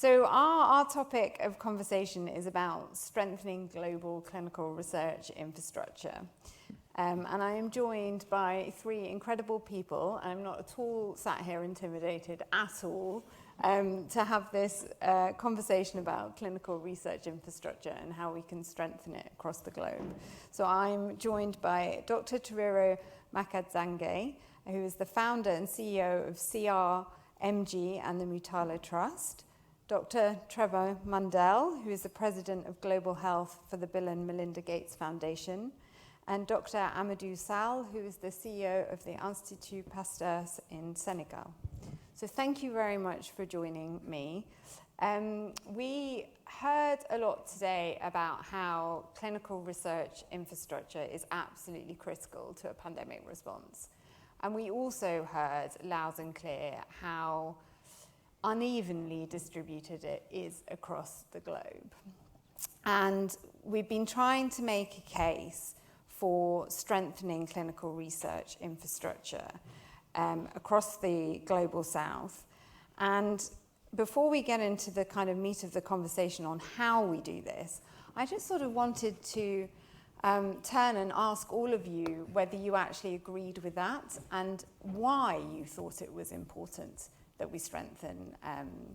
So our topic of conversation is about strengthening global clinical research infrastructure. And I am joined by three incredible people. I'm not at all sat here intimidated at all to have this conversation about clinical research infrastructure and how we can strengthen it across the globe. So I'm joined by Dr. Tariro Makadzange, who is the founder and CEO of CRMG and the Mutala Trust. Dr. Trevor Mundel, who is the President of Global Health for the Bill and Melinda Gates Foundation, and Dr. Amadou Sall, who is the CEO of the Institut Pasteur in Senegal. So thank you very much for joining me. We heard a lot today about how clinical research infrastructure is absolutely critical to a pandemic response. And we also heard loud and clear how unevenly distributed it is across the globe. And we've been trying to make a case for strengthening clinical research infrastructure across the global south. And before we get into the kind of meat of the conversation on how we do this, I just sort of wanted to turn and ask all of you whether you actually agreed with that and why you thought it was important that we strengthen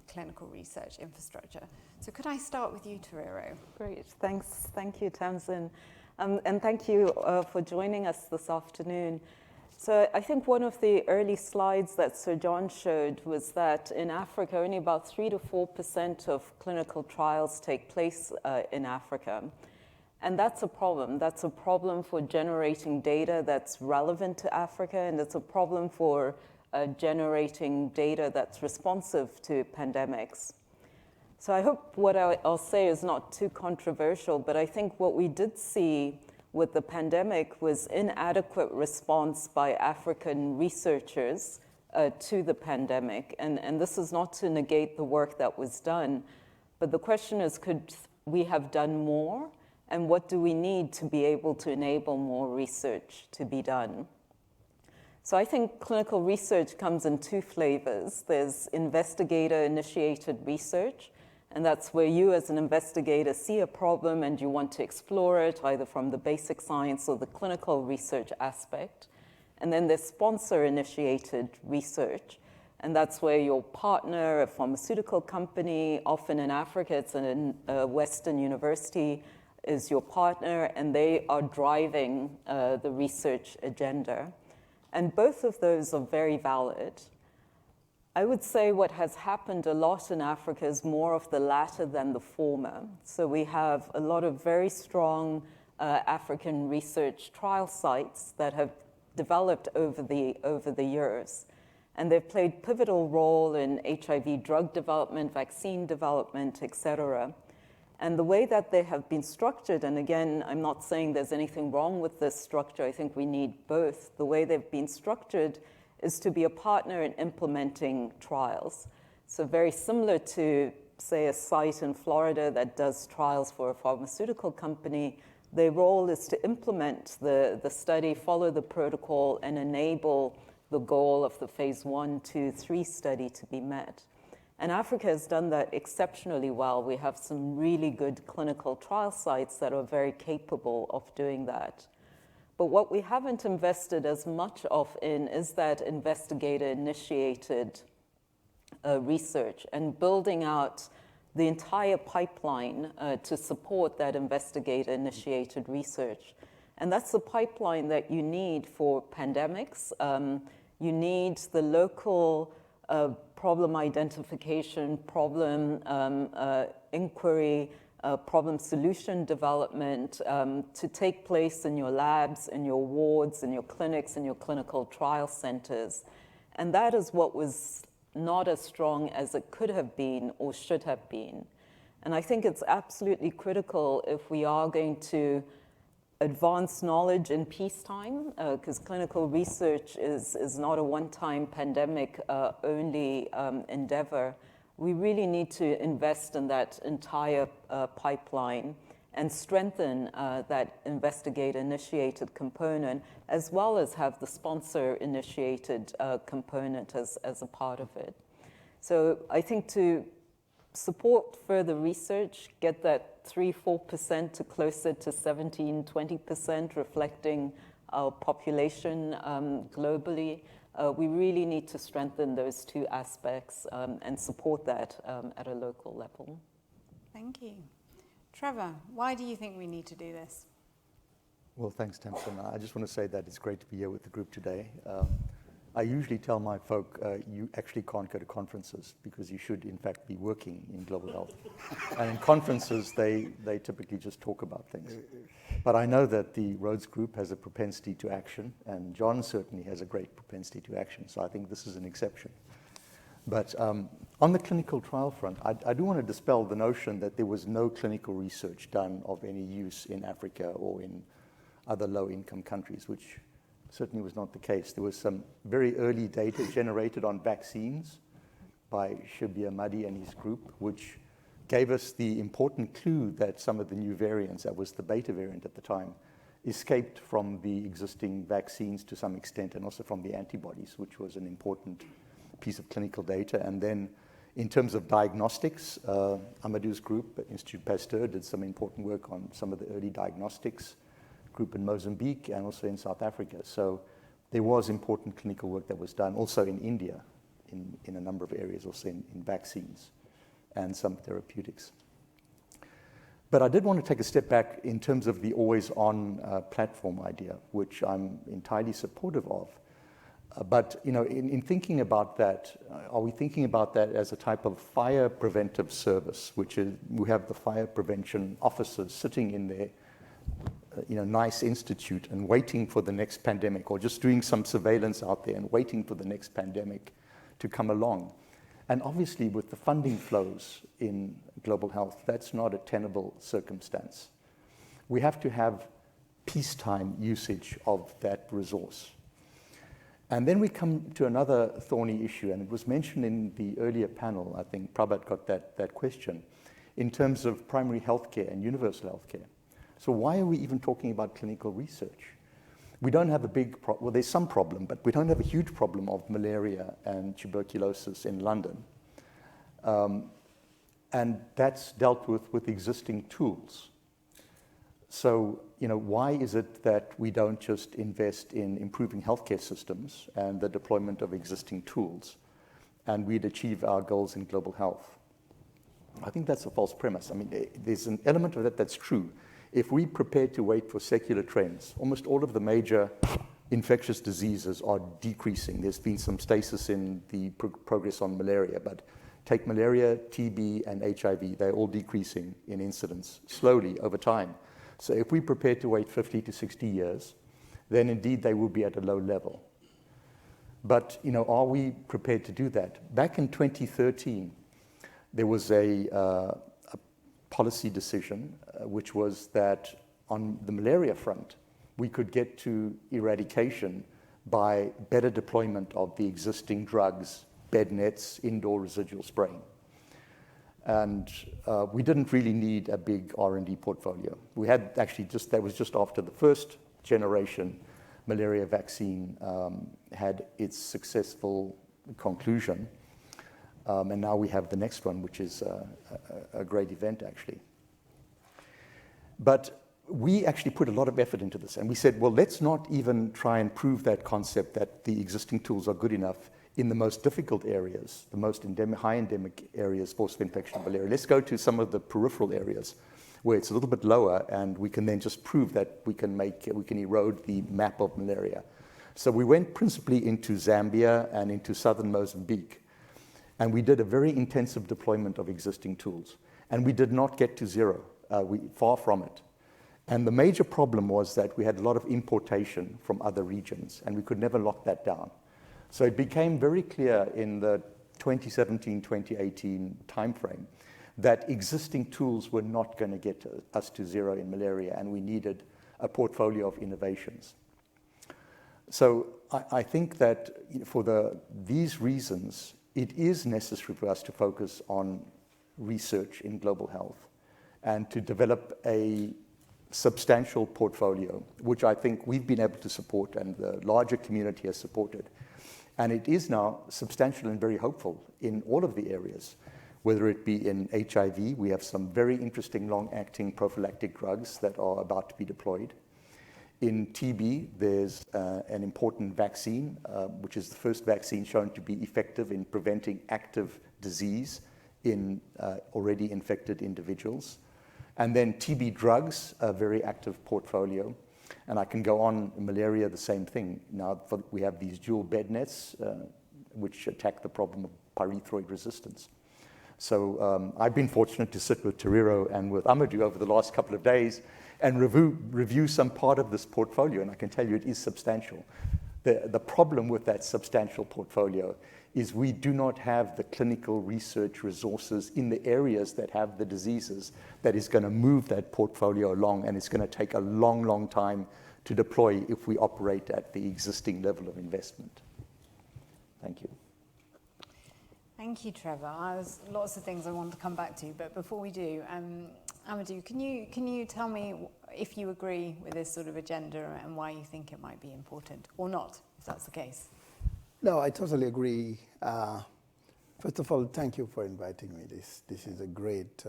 clinical research infrastructure. So could I start with you, Tariro? Great, thanks. Thank you, Tamsin. And thank you for joining us this afternoon. So I think one of the early slides that Sir John showed was that in Africa, only about 3 to 4% of clinical trials take place in Africa. And that's a problem. That's a problem for generating data that's relevant to Africa, and it's a problem for generating data that's responsive to pandemics. So I hope what I'll say is not too controversial, but I think what we did see with the pandemic was inadequate response by African researchers to the pandemic. And this is not to negate the work that was done, but the question is, could we have done more? And what do we need to be able to enable more research to be done? So I think clinical research comes in two flavors. There's investigator-initiated research, and that's where you as an investigator see a problem and you want to explore it, either from the basic science or the clinical research aspect. And then there's sponsor-initiated research, and that's where your partner, a pharmaceutical company, often in Africa, it's a Western university, is your partner, and they are driving the research agenda. And both of those are very valid. I would say what has happened a lot in Africa is more of the latter than the former. So we have a lot of very strong African research trial sites that have developed over the years. And they've played pivotal role in HIV drug development, vaccine development, et cetera. And the way that they have been structured, and again, I'm not saying there's anything wrong with this structure, I think we need both. The way they've been structured is to be a partner in implementing trials. So very similar to, say, a site in Florida that does trials for a pharmaceutical company, their role is to implement the study, follow the protocol, and enable the goal of the phase 1, 2, 3 study to be met. And Africa has done that exceptionally well. We have some really good clinical trial sites that are very capable of doing that. But what we haven't invested as much of in is that investigator-initiated research and building out the entire pipeline to support that investigator-initiated research. And that's the pipeline that you need for pandemics. You need the local problem identification, problem inquiry, problem solution development to take place in your labs, in your wards, in your clinics, in your clinical trial centers. And that is what was not as strong as it could have been or should have been. And I think it's absolutely critical if we are going to advance knowledge in peacetime, because clinical research is not a one-time pandemic only endeavor. We really need to invest in that entire pipeline and strengthen that investigator-initiated component, as well as have the sponsor-initiated component as a part of it. So I think to support further research, get that 3-4% to closer to 17-20%, reflecting our population globally. We really need to strengthen those two aspects and support that at a local level. Thank you. Trevor, why do you think we need to do this? Well, thanks, Tamsin. I just want to say that it's great to be here with the group today. I usually tell my folk, you actually can't go to conferences because you should, in fact, be working in global health. And in conferences, they typically just talk about things. But I know that the Rhodes Group has a propensity to action, and John certainly has a great propensity to action, so I think this is an exception. But on the clinical trial front, I do want to dispel the notion that there was no clinical research done of any use in Africa or in other low-income countries, which certainly was not the case. There was some very early data generated on vaccines by Shibia Madi and his group, which gave us the important clue that some of the new variants, that was the beta variant at the time, escaped from the existing vaccines to some extent, and also from the antibodies, which was an important piece of clinical data. And then in terms of diagnostics, Amadou's group, Institute Pasteur, did some important work on some of the early diagnostics, group in Mozambique and also in South Africa. So there was important clinical work that was done, also in India, in a number of areas, also in vaccines and some therapeutics. But I did want to take a step back in terms of the always-on platform idea, which I'm entirely supportive of. But in thinking about that, are we thinking about that as a type of fire preventive service, which is, we have the fire prevention officers sitting in their nice institute and waiting for the next pandemic, or just doing some surveillance out there and waiting for the next pandemic to come along? And obviously, with the funding flows in global health, that's not a tenable circumstance. We have to have peacetime usage of that resource. And then we come to another thorny issue, and it was mentioned in the earlier panel. I think Prabhat got that question, in terms of primary healthcare and universal healthcare. So why are we even talking about clinical research? We don't have a big problem. Well, there's some problem, but we don't have a huge problem of malaria and tuberculosis in London. And that's dealt with existing tools. So, why is it that we don't just invest in improving healthcare systems and the deployment of existing tools, and we'd achieve our goals in global health? I think that's a false premise. I mean, there's an element of that that's true. If we prepare to wait for secular trends, almost all of the major infectious diseases are decreasing. There's been some stasis in the progress on malaria, but take malaria, TB, and HIV, they're all decreasing in incidence slowly over time. So if we prepare to wait 50 to 60 years, then indeed they will be at a low level. But, are we prepared to do that? Back in 2013, there was a policy decision, which was that on the malaria front, we could get to eradication by better deployment of the existing drugs, bed nets, indoor residual spraying. And we didn't really need a big R&D portfolio. We had actually that was just after the first generation malaria vaccine had its successful conclusion. And now we have the next one, which is a great event, actually. But we actually put a lot of effort into this. And we said, well, let's not even try and prove that concept that the existing tools are good enough in the most difficult areas, the most high endemic areas for infection of malaria. Let's go to some of the peripheral areas where it's a little bit lower, and we can then just prove that we can erode the map of malaria. So we went principally into Zambia and into southern Mozambique. And we did a very intensive deployment of existing tools. And we did not get to zero, far from it. And the major problem was that we had a lot of importation from other regions, and we could never lock that down. So it became very clear in the 2017-2018 timeframe that existing tools were not going to get us to zero in malaria, and we needed a portfolio of innovations. So I think that for these reasons, it is necessary for us to focus on research in global health and to develop a substantial portfolio, which I think we've been able to support and the larger community has supported. And it is now substantial and very hopeful in all of the areas. whether it be in HIV. We have some very interesting long-acting prophylactic drugs that are about to be deployed. In TB, there's an important vaccine, which is the first vaccine shown to be effective in preventing active disease in already infected individuals. And then TB drugs, a very active portfolio. And I can go on, malaria, the same thing. Now we have these dual bed nets, which attack the problem of pyrethroid resistance. So I've been fortunate to sit with Tariro and with Amadou over the last couple of days and review some part of this portfolio, and I can tell you it is substantial. The problem with that substantial portfolio is we do not have the clinical research resources in the areas that have the diseases that is going to move that portfolio along, and it's going to take a long, long time to deploy if we operate at the existing level of investment. Thank you. Thank you, Trevor. There's lots of things I want to come back to, but before we do, Amadou, can you tell me if you agree with this sort of agenda and why you think it might be important, or not, if that's the case? No, I totally agree. First of all, thank you for inviting me. This is a great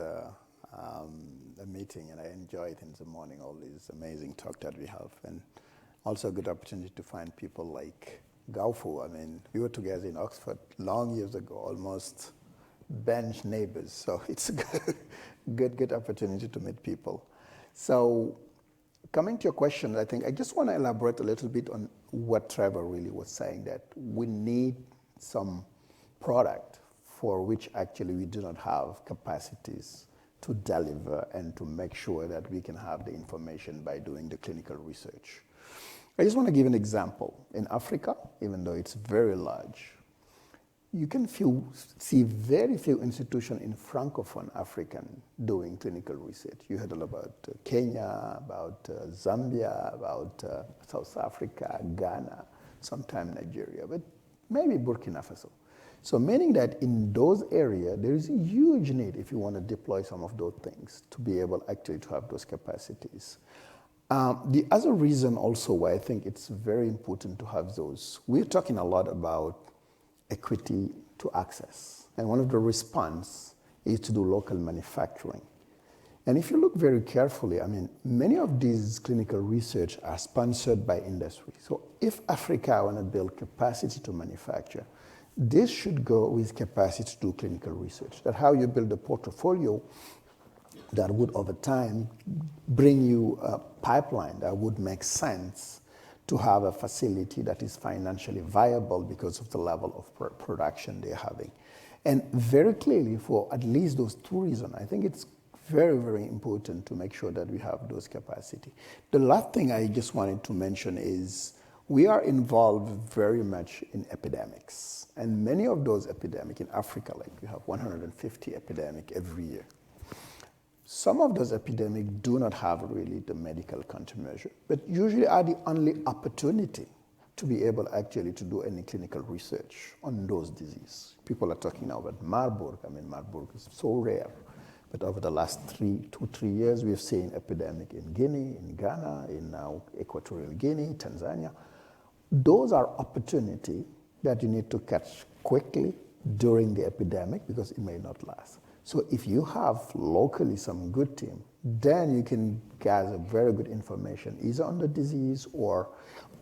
meeting, and I enjoy it in the morning, all these amazing talk that we have, and also a good opportunity to find people like Gaufu. I mean, we were together in Oxford long years ago, almost bench neighbors, so it's a good opportunity to meet people. So coming to your question, I think I just want to elaborate a little bit on what Trevor really was saying, that we need some product for which actually we do not have capacities to deliver and to make sure that we can have the information by doing the clinical research. I just want to give an example. In Africa, even though it's very large, you can see very few institutions in Francophone African doing clinical research. You heard all about Kenya, about Zambia, about South Africa, Ghana, sometimes Nigeria, but maybe Burkina Faso. So meaning that in those areas, there is a huge need if you want to deploy some of those things to be able actually to have those capacities. The other reason also why I think it's very important to have those, we're talking a lot about equity to access. And one of the response is to do local manufacturing. And if you look very carefully, I mean, many of these clinical research are sponsored by industry. So if Africa want to build capacity to manufacture, this should go with capacity to do clinical research. That's how you build a portfolio that would over time bring you a pipeline that would make sense to have a facility that is financially viable because of the level of production they're having. And very clearly, for at least those two reasons, I think it's very, very important to make sure that we have those capacity. The last thing I just wanted to mention is we are involved very much in epidemics. And many of those epidemics in Africa, like we have 150 epidemics every year. Some of those epidemics do not have really the medical countermeasure, but usually are the only opportunity to be able actually to do any clinical research on those diseases. People are talking now about Marburg. I mean, Marburg is so rare. But over the last 2-3 years, we've seen epidemic in Guinea, in Ghana, in now Equatorial Guinea, Tanzania. Those are opportunities that you need to catch quickly during the epidemic because it may not last. So if you have locally some good team, then you can gather very good information either on the disease or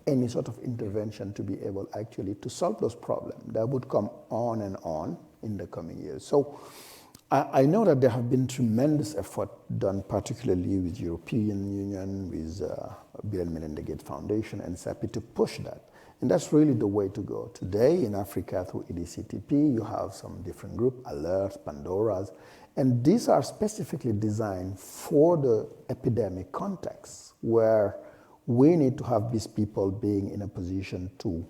any sort of intervention to be able actually to solve those problems that would come on and on in the coming years. So I know that there have been tremendous effort done, particularly with European Union, with Bill and Melinda Gates Foundation and SAPI to push that. And that's really the way to go. Today in Africa through EDCTP, you have some different groups, Alerts, Pandoras, and these are specifically designed for the epidemic context where we need to have these people being in a position to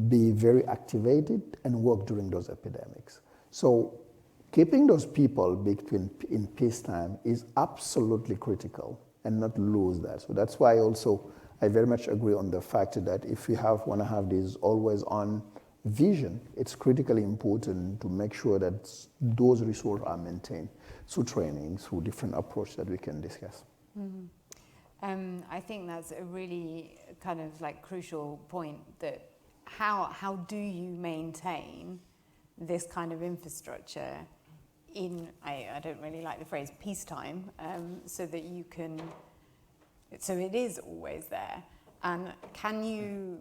be very activated and work during those epidemics. So keeping those people in peacetime is absolutely critical and not lose that. So that's why also I very much agree on the fact that if we want to have this always on vision, it's critically important to make sure that those resources are maintained through training, through different approaches that we can discuss. Mm-hmm. I think that's a really kind of like crucial point, that how do you maintain this kind of infrastructure I don't really like the phrase peacetime, so that you can, so it is always there. And can you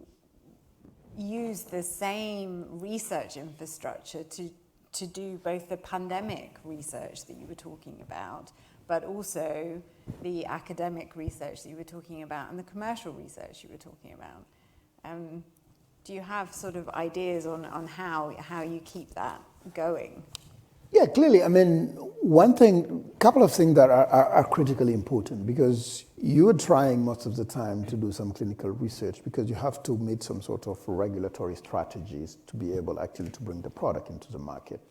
use the same research infrastructure to do both the pandemic research that you were talking about, but also the academic research that you were talking about and the commercial research you were talking about? Do you have sort of ideas on how you keep that going? Yeah, clearly. I mean, couple of things that are critically important, because you're trying most of the time to do some clinical research because you have to meet some sort of regulatory strategies to be able actually to bring the product into the market.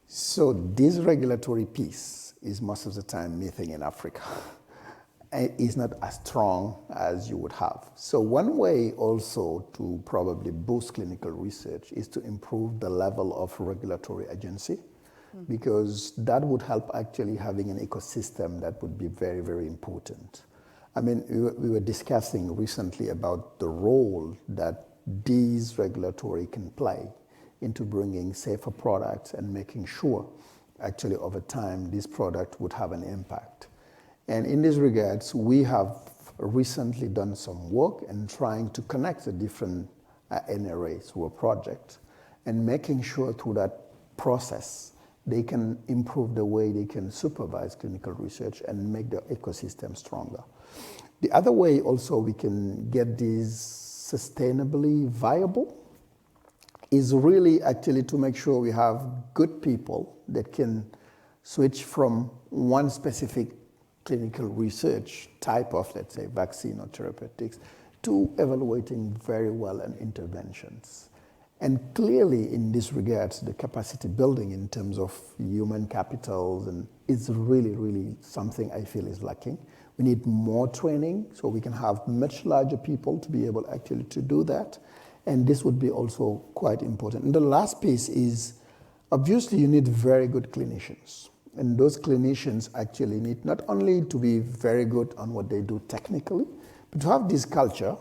So this regulatory piece is most of the time missing in Africa. Is not as strong as you would have. So one way also to probably boost clinical research is to improve the level of regulatory agency, because that would help actually having an ecosystem that would be very, very important. I mean, we were discussing recently about the role that these regulatory can play into bringing safer products and making sure actually over time this product would have an impact. And in these regards, we have recently done some work in trying to connect the different NRAs through a project and making sure through that process they can improve the way they can supervise clinical research and make the ecosystem stronger. The other way also we can get these sustainably viable is really actually to make sure we have good people that can switch from one specific clinical research type of, let's say, vaccine or therapeutics, to evaluating very well and interventions. And clearly in this regard, the capacity building in terms of human capitals and is really, really something I feel is lacking. We need more training so we can have much larger people to be able actually to do that. And this would be also quite important. And the last piece is, obviously you need very good clinicians. And those clinicians actually need not only to be very good on what they do technically, but to have this culture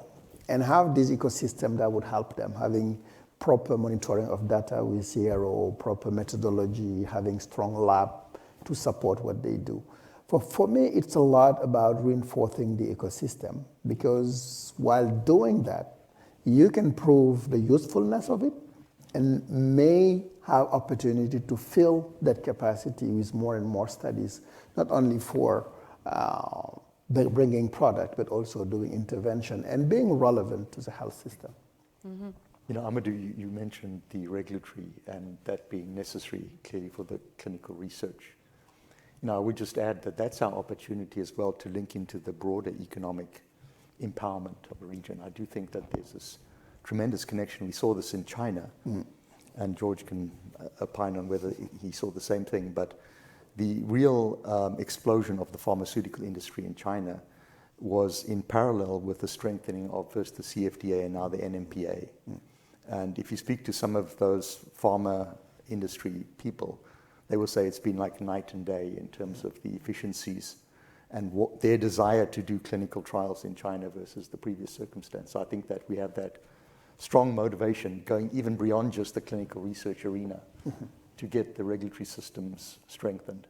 and have this ecosystem that would help them, having proper monitoring of data with CRO, proper methodology, having strong lab to support what they do. For me, it's a lot about reinforcing the ecosystem, because while doing that, you can prove the usefulness of it and may have opportunity to fill that capacity with more and more studies, not only for bringing product, but also doing intervention and being relevant to the health system. Mm-hmm. You know, Amadou, you mentioned the regulatory and that being necessary clearly for the clinical research. You know, I would just add that that's our opportunity as well to link into the broader economic empowerment of a region. I do think that there's this tremendous connection. We saw this in China. And George can opine on whether he saw the same thing, but the real explosion of the pharmaceutical industry in China was in parallel with the strengthening of first the CFDA and now the NMPA. And if you speak to some of those pharma industry people, they will say it's been like night and day in terms of the efficiencies and what their desire to do clinical trials in China versus the previous circumstance. So I think that we have that strong motivation going even beyond just the clinical research arena to get the regulatory systems strengthened.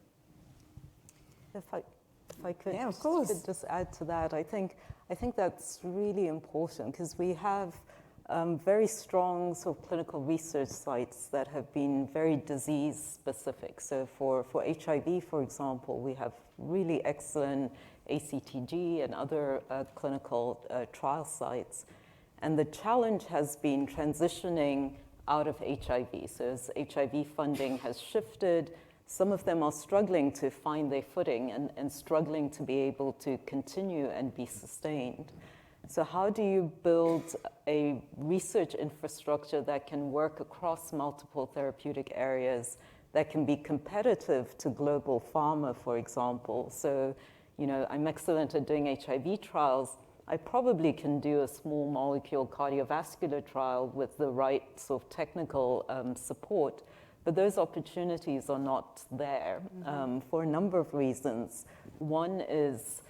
If I could, yeah, of course. Could just add to that, I think that's really important, because we have very strong sort of clinical research sites that have been very disease specific. So for HIV, for example, we have really excellent ACTG and other clinical trial sites. And the challenge has been transitioning out of HIV. So as HIV funding has shifted, some of them are struggling to find their footing and struggling to be able to continue and be sustained. So how do you build a research infrastructure that can work across multiple therapeutic areas, that can be competitive to global pharma, for example? So, you know, I'm excellent at doing HIV trials. I probably can do a small molecule cardiovascular trial with the right sort of technical support, but those opportunities are not there for a number of reasons. One is,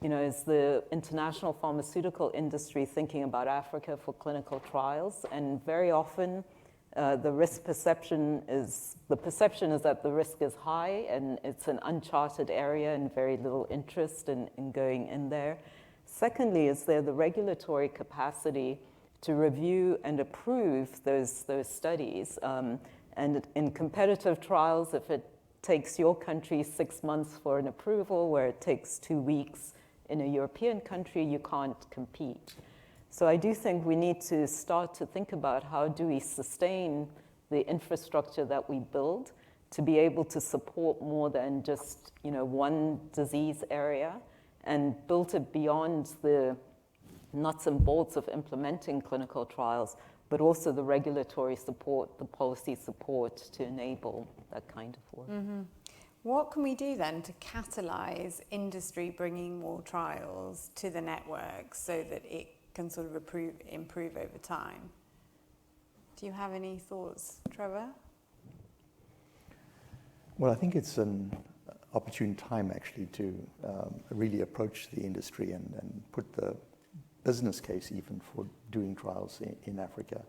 you know, is the international pharmaceutical industry thinking about Africa for clinical trials, and very often the risk perception is, the perception is that the risk is high and it's an uncharted area and very little interest in going in there. Secondly, is there the regulatory capacity to review and approve those studies? And in competitive trials, if it takes your country 6 months for an approval, where it takes 2 weeks in a European country, you can't compete. So I do think we need to start to think about how do we sustain the infrastructure that we build to be able to support more than just, one disease area, and build it beyond the nuts and bolts of implementing clinical trials, but also the regulatory support, the policy support to enable that kind of work. Mm-hmm. What can we do then to catalyse industry bringing more trials to the network so that it can sort of improve over time? Do you have any thoughts, Trevor? Well, I think it's an opportune time actually to really approach the industry and put the business case even for doing trials in Africa.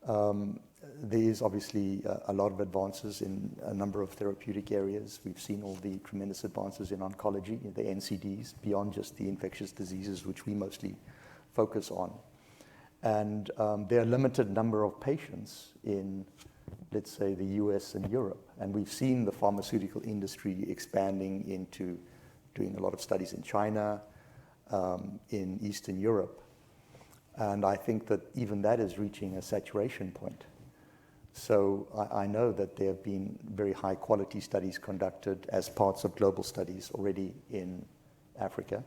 There is obviously a lot of advances in a number of therapeutic areas. We've seen all the tremendous advances in oncology, the NCDs, beyond just the infectious diseases, which we mostly focus on. And there are a limited number of patients in, let's say, the US and Europe. And we've seen the pharmaceutical industry expanding into doing a lot of studies in China, in Eastern Europe. And I think that even that is reaching a saturation point. So I know that there have been very high quality studies conducted as parts of global studies already in Africa.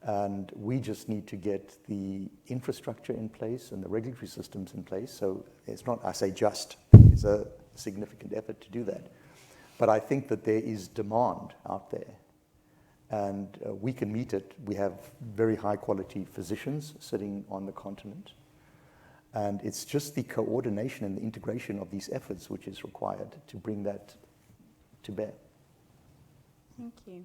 And we just need to get the infrastructure in place and the regulatory systems in place. So it's not, I say just, it's a significant effort to do that. But I think that there is demand out there. And we can meet it. We have very high quality physicians sitting on the continent. And it's just the coordination and the integration of these efforts which is required to bring that to bear. Thank you.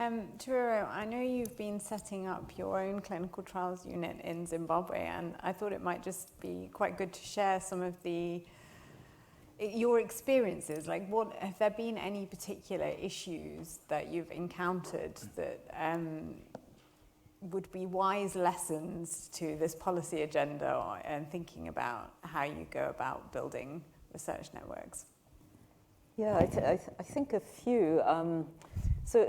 Tariro, I know you've been setting up your own clinical trials unit in Zimbabwe, and I thought it might just be quite good to share some of your experiences. Like, what have there been any particular issues that you've encountered that would be wise lessons to this policy agenda and thinking about how you go about building research networks? Yeah, I think a few. So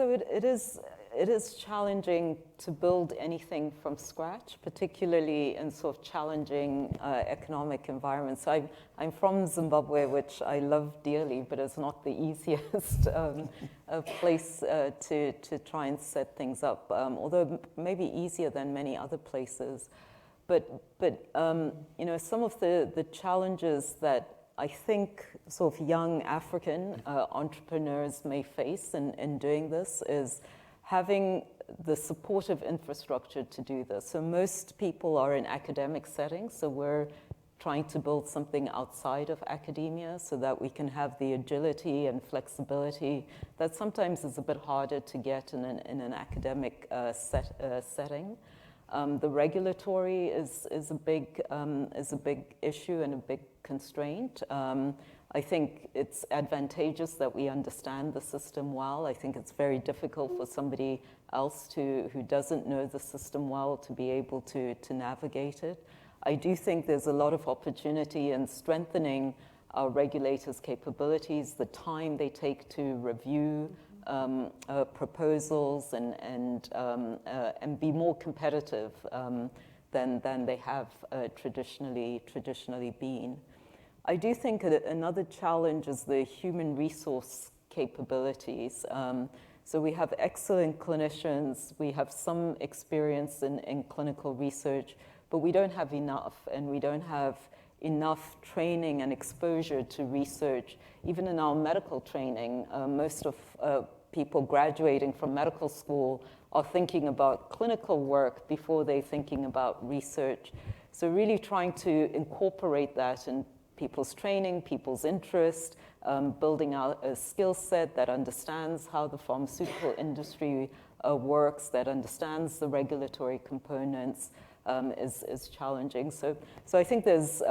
it is challenging to build anything from scratch, particularly in sort of challenging economic environments. So I'm from Zimbabwe, which I love dearly, but it's not the easiest place to try and set things up, although maybe easier than many other places. But some of the challenges that I think sort of young African entrepreneurs may face in doing this is having the supportive infrastructure to do this. So most people are in academic settings, so we're trying to build something outside of academia so that we can have the agility and flexibility that sometimes is a bit harder to get in an academic setting. The regulatory is a big issue and a big constraint. I think it's advantageous that we understand the system well. I think it's very difficult for somebody else who doesn't know the system well to be able to navigate it. I do think there's a lot of opportunity in strengthening our regulators' capabilities, the time they take to review proposals and be more competitive than they have traditionally been. I do think another challenge is the human resource capabilities. So we have excellent clinicians, we have some experience in clinical research, but we don't have enough, and we don't have enough training and exposure to research. Even in our medical training, most of people graduating from medical school are thinking about clinical work before they're thinking about research. So really trying to incorporate that in people's training, people's interest, building out a skill set that understands how the pharmaceutical industry works, that understands the regulatory components, is challenging. So I think there's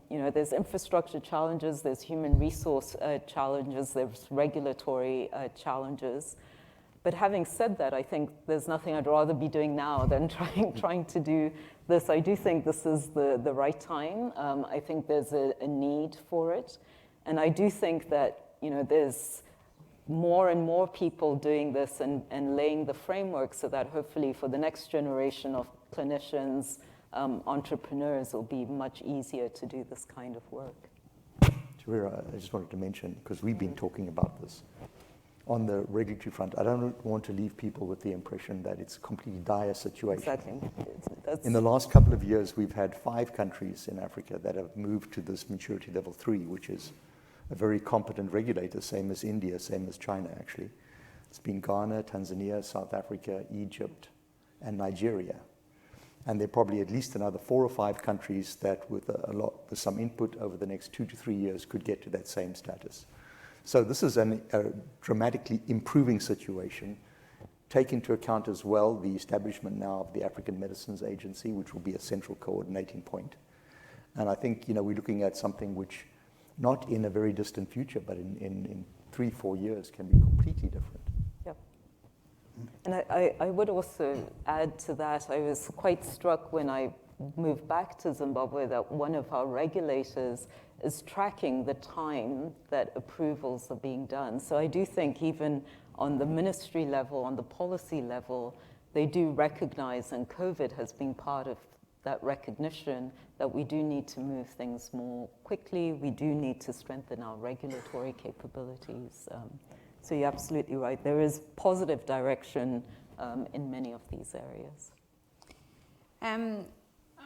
there's infrastructure challenges, there's human resource challenges, there's regulatory challenges. But having said that, I think there's nothing I'd rather be doing now than trying to do this. I do think this is the right time. I think there's a need for it. And I do think that, there's more and more people doing this and laying the framework so that hopefully for the next generation of clinicians, entrepreneurs, will be much easier to do this kind of work. Tariro, I just wanted to mention, because we've been talking about this, on the regulatory front, I don't want to leave people with the impression that it's a completely dire situation. Exactly. In the last couple of years, we've had 5 countries in Africa that have moved to this maturity level 3, which is a very competent regulator, same as India, same as China, actually. It's been Ghana, Tanzania, South Africa, Egypt, and Nigeria. And there are probably at least another 4 or 5 countries that, with some input over the next 2 to 3 years, could get to that same status. So this is a dramatically improving situation. Take into account as well the establishment now of the African Medicines Agency, which will be a central coordinating point. And I think, we're looking at something which, not in a very distant future, but in 3-4 years, can be completely different. Yep. And I would also add to that, I was quite struck when I moved back to Zimbabwe that one of our regulators is tracking the time that approvals are being done. So I do think even on the ministry level, on the policy level, they do recognize, and COVID has been part of that recognition, that we do need to move things more quickly. We do need to strengthen our regulatory capabilities. So you're absolutely right. There is positive direction in many of these areas.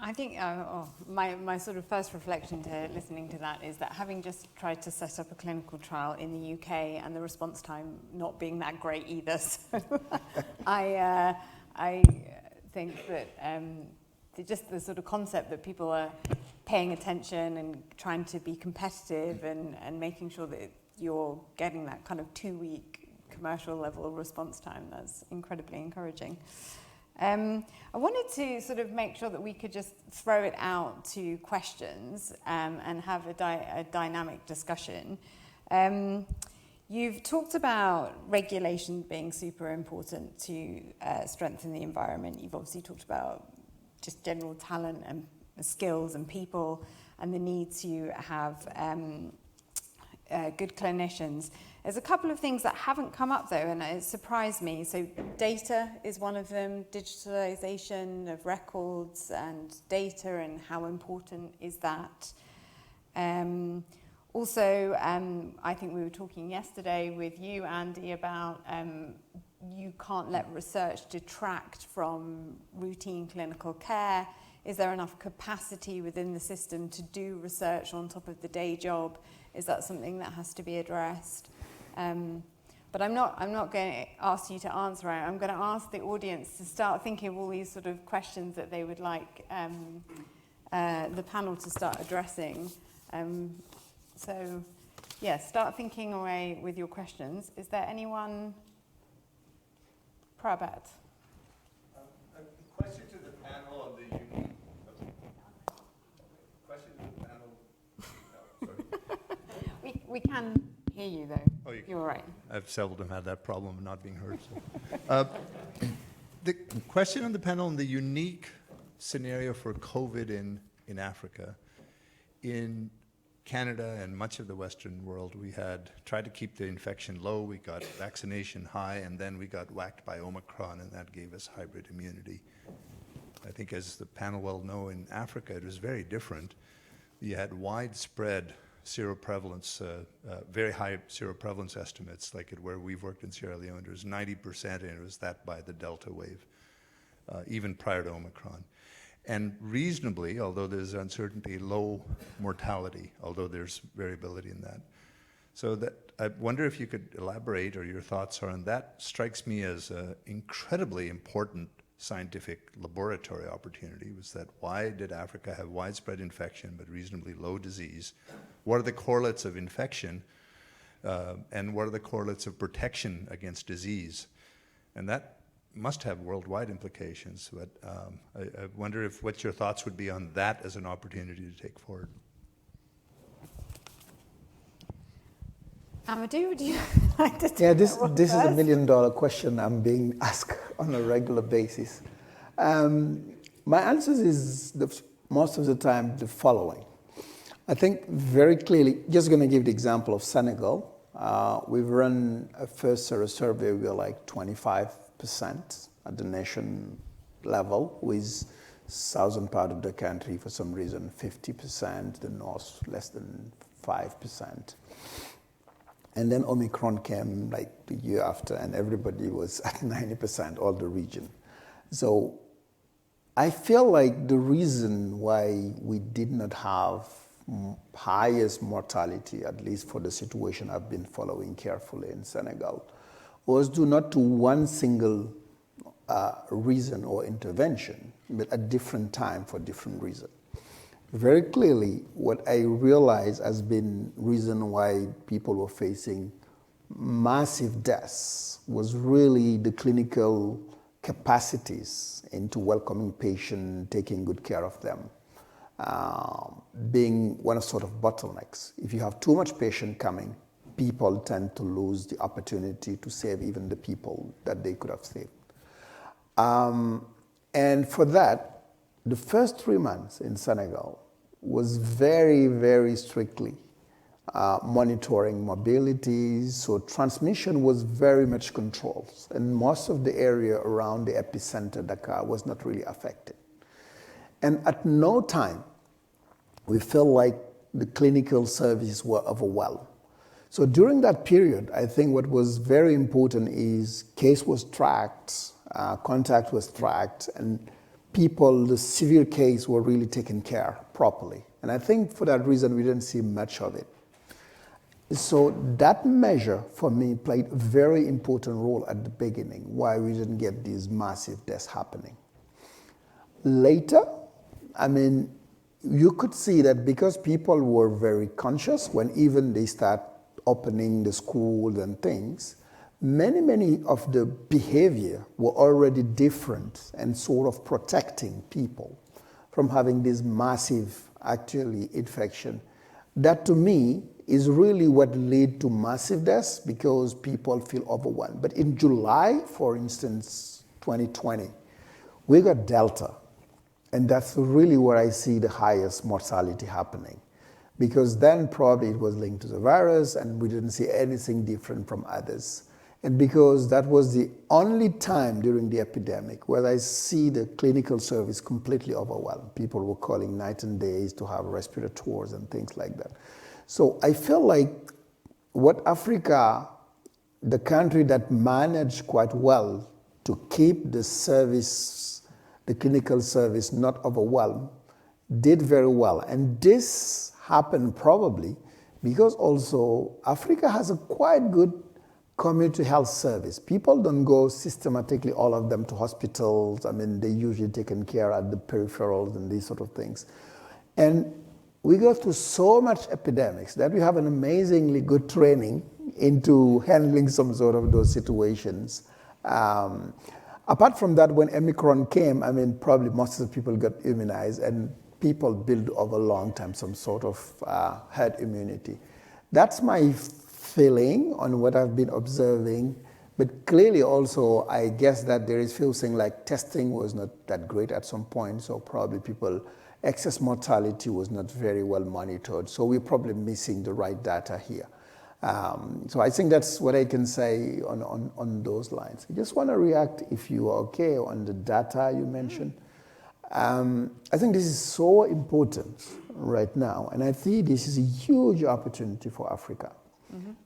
I think my sort of first reflection to listening to that is that having just tried to set up a clinical trial in the UK and the response time not being that great either, so I think that just the sort of concept that people are paying attention and trying to be competitive and making sure that you're getting that kind of 2-week commercial level response time, that's incredibly encouraging. I wanted to sort of make sure that we could just throw it out to questions and have a dynamic discussion. You've talked about regulation being super important to strengthen the environment. You've obviously talked about just general talent and skills and people and the need to have good clinicians. There's a couple of things that haven't come up though, and it surprised me. So data is one of them, digitalization of records and data, and how important is that? Also, I think we were talking yesterday with you, Andy, about you can't let research detract from routine clinical care. Is there enough capacity within the system to do research on top of the day job? Is that something that has to be addressed? But I'm not going to ask you to answer it. I'm going to ask the audience to start thinking of all these sort of questions that they would like the panel to start addressing. So, yeah, start thinking away with your questions. Is there anyone? Prabhat. A question to the panel on the unique. Question to the panel. No, sorry. We can hear you though. Oh, You're all right. I've seldom had that problem of not being heard. So. The question on the panel on the unique scenario for COVID in Africa. In Canada and much of the Western world, we had tried to keep the infection low, we got vaccination high, and then we got whacked by Omicron, and that gave us hybrid immunity. I think, as the panel well know, in Africa it was very different. You had widespread seroprevalence, very high seroprevalence estimates, like where we've worked in Sierra Leone. It was 90%, and it was that by the Delta wave, even prior to Omicron. And reasonably, although there's uncertainty, low mortality, although there's variability in that. So that I wonder if you could elaborate, or your thoughts are on that. Strikes me as an incredibly important scientific laboratory opportunity. Was that, why did Africa have widespread infection but reasonably low disease? What are the correlates of infection, and what are the correlates of protection against disease? And that must have worldwide implications, but I wonder what your thoughts would be on that as an opportunity to take forward. Amadou, would you like to take Yeah, that one this is a first? million-dollar question I'm being asked on a regular basis. My answer is most of the time the following. I think very clearly, just going to give the example of Senegal. We've run a first survey, we're like 25% at the nation level, with southern part of the country, for some reason, 50%, the north less than 5%. And then Omicron came like the year after, and everybody was at 90%, all the region. So I feel like the reason why we did not have highest mortality, at least for the situation I've been following carefully in Senegal, was due not to one single reason or intervention, but at different time for different reasons. Very clearly, what I realized has been reason why people were facing massive deaths was really the clinical capacities into welcoming patients, taking good care of them, being one of sort of bottlenecks. If you have too much patient coming, people tend to lose the opportunity to save even the people that they could have saved. And for that, the first 3 months in Senegal was very, very strictly monitoring mobility, so transmission was very much controlled, and most of the area around the epicenter, Dakar, was not really affected. And at no time we felt like the clinical services were overwhelmed. So during that period, I think what was very important is case was tracked, contact was tracked, and people, the severe case, were really taken care properly. And I think for that reason, we didn't see much of it. So that measure, for me, played a very important role at the beginning, why we didn't get these massive deaths happening. Later, I mean, you could see that because people were very conscious when even they start opening the schools and things, many of the behavior were already different and sort of protecting people from having this massive, actually, infection. That, to me, is really what led to massive deaths because people feel overwhelmed. But in July, for instance, 2020, we got Delta. And that's really where I see the highest mortality happening. Because then probably it was linked to the virus and we didn't see anything different from others. And because that was the only time during the epidemic where I see the clinical service completely overwhelmed. People were calling night and days to have respirators and things like that. So I feel like what Africa, the country that managed quite well to keep the service, the clinical service not overwhelmed, did very well. And this happened probably because also Africa has a quite good community health service. People don't go systematically, all of them, to hospitals. I mean, they usually taken care at the peripherals and these sort of things. And we go through so much epidemics that we have an amazingly good training into handling some sort of those situations. Apart from that, when Omicron came, I mean, probably most of the people got immunized and people build over a long time some sort of herd immunity. That's my feeling on what I've been observing, but clearly also I guess that there is few things like testing was not that great at some point, so probably excess mortality was not very well monitored, so we're probably missing the right data here. So I think that's what I can say on those lines. I just want to react, if you are okay, on the data you mentioned. I think this is so important right now, and I think this is a huge opportunity for Africa.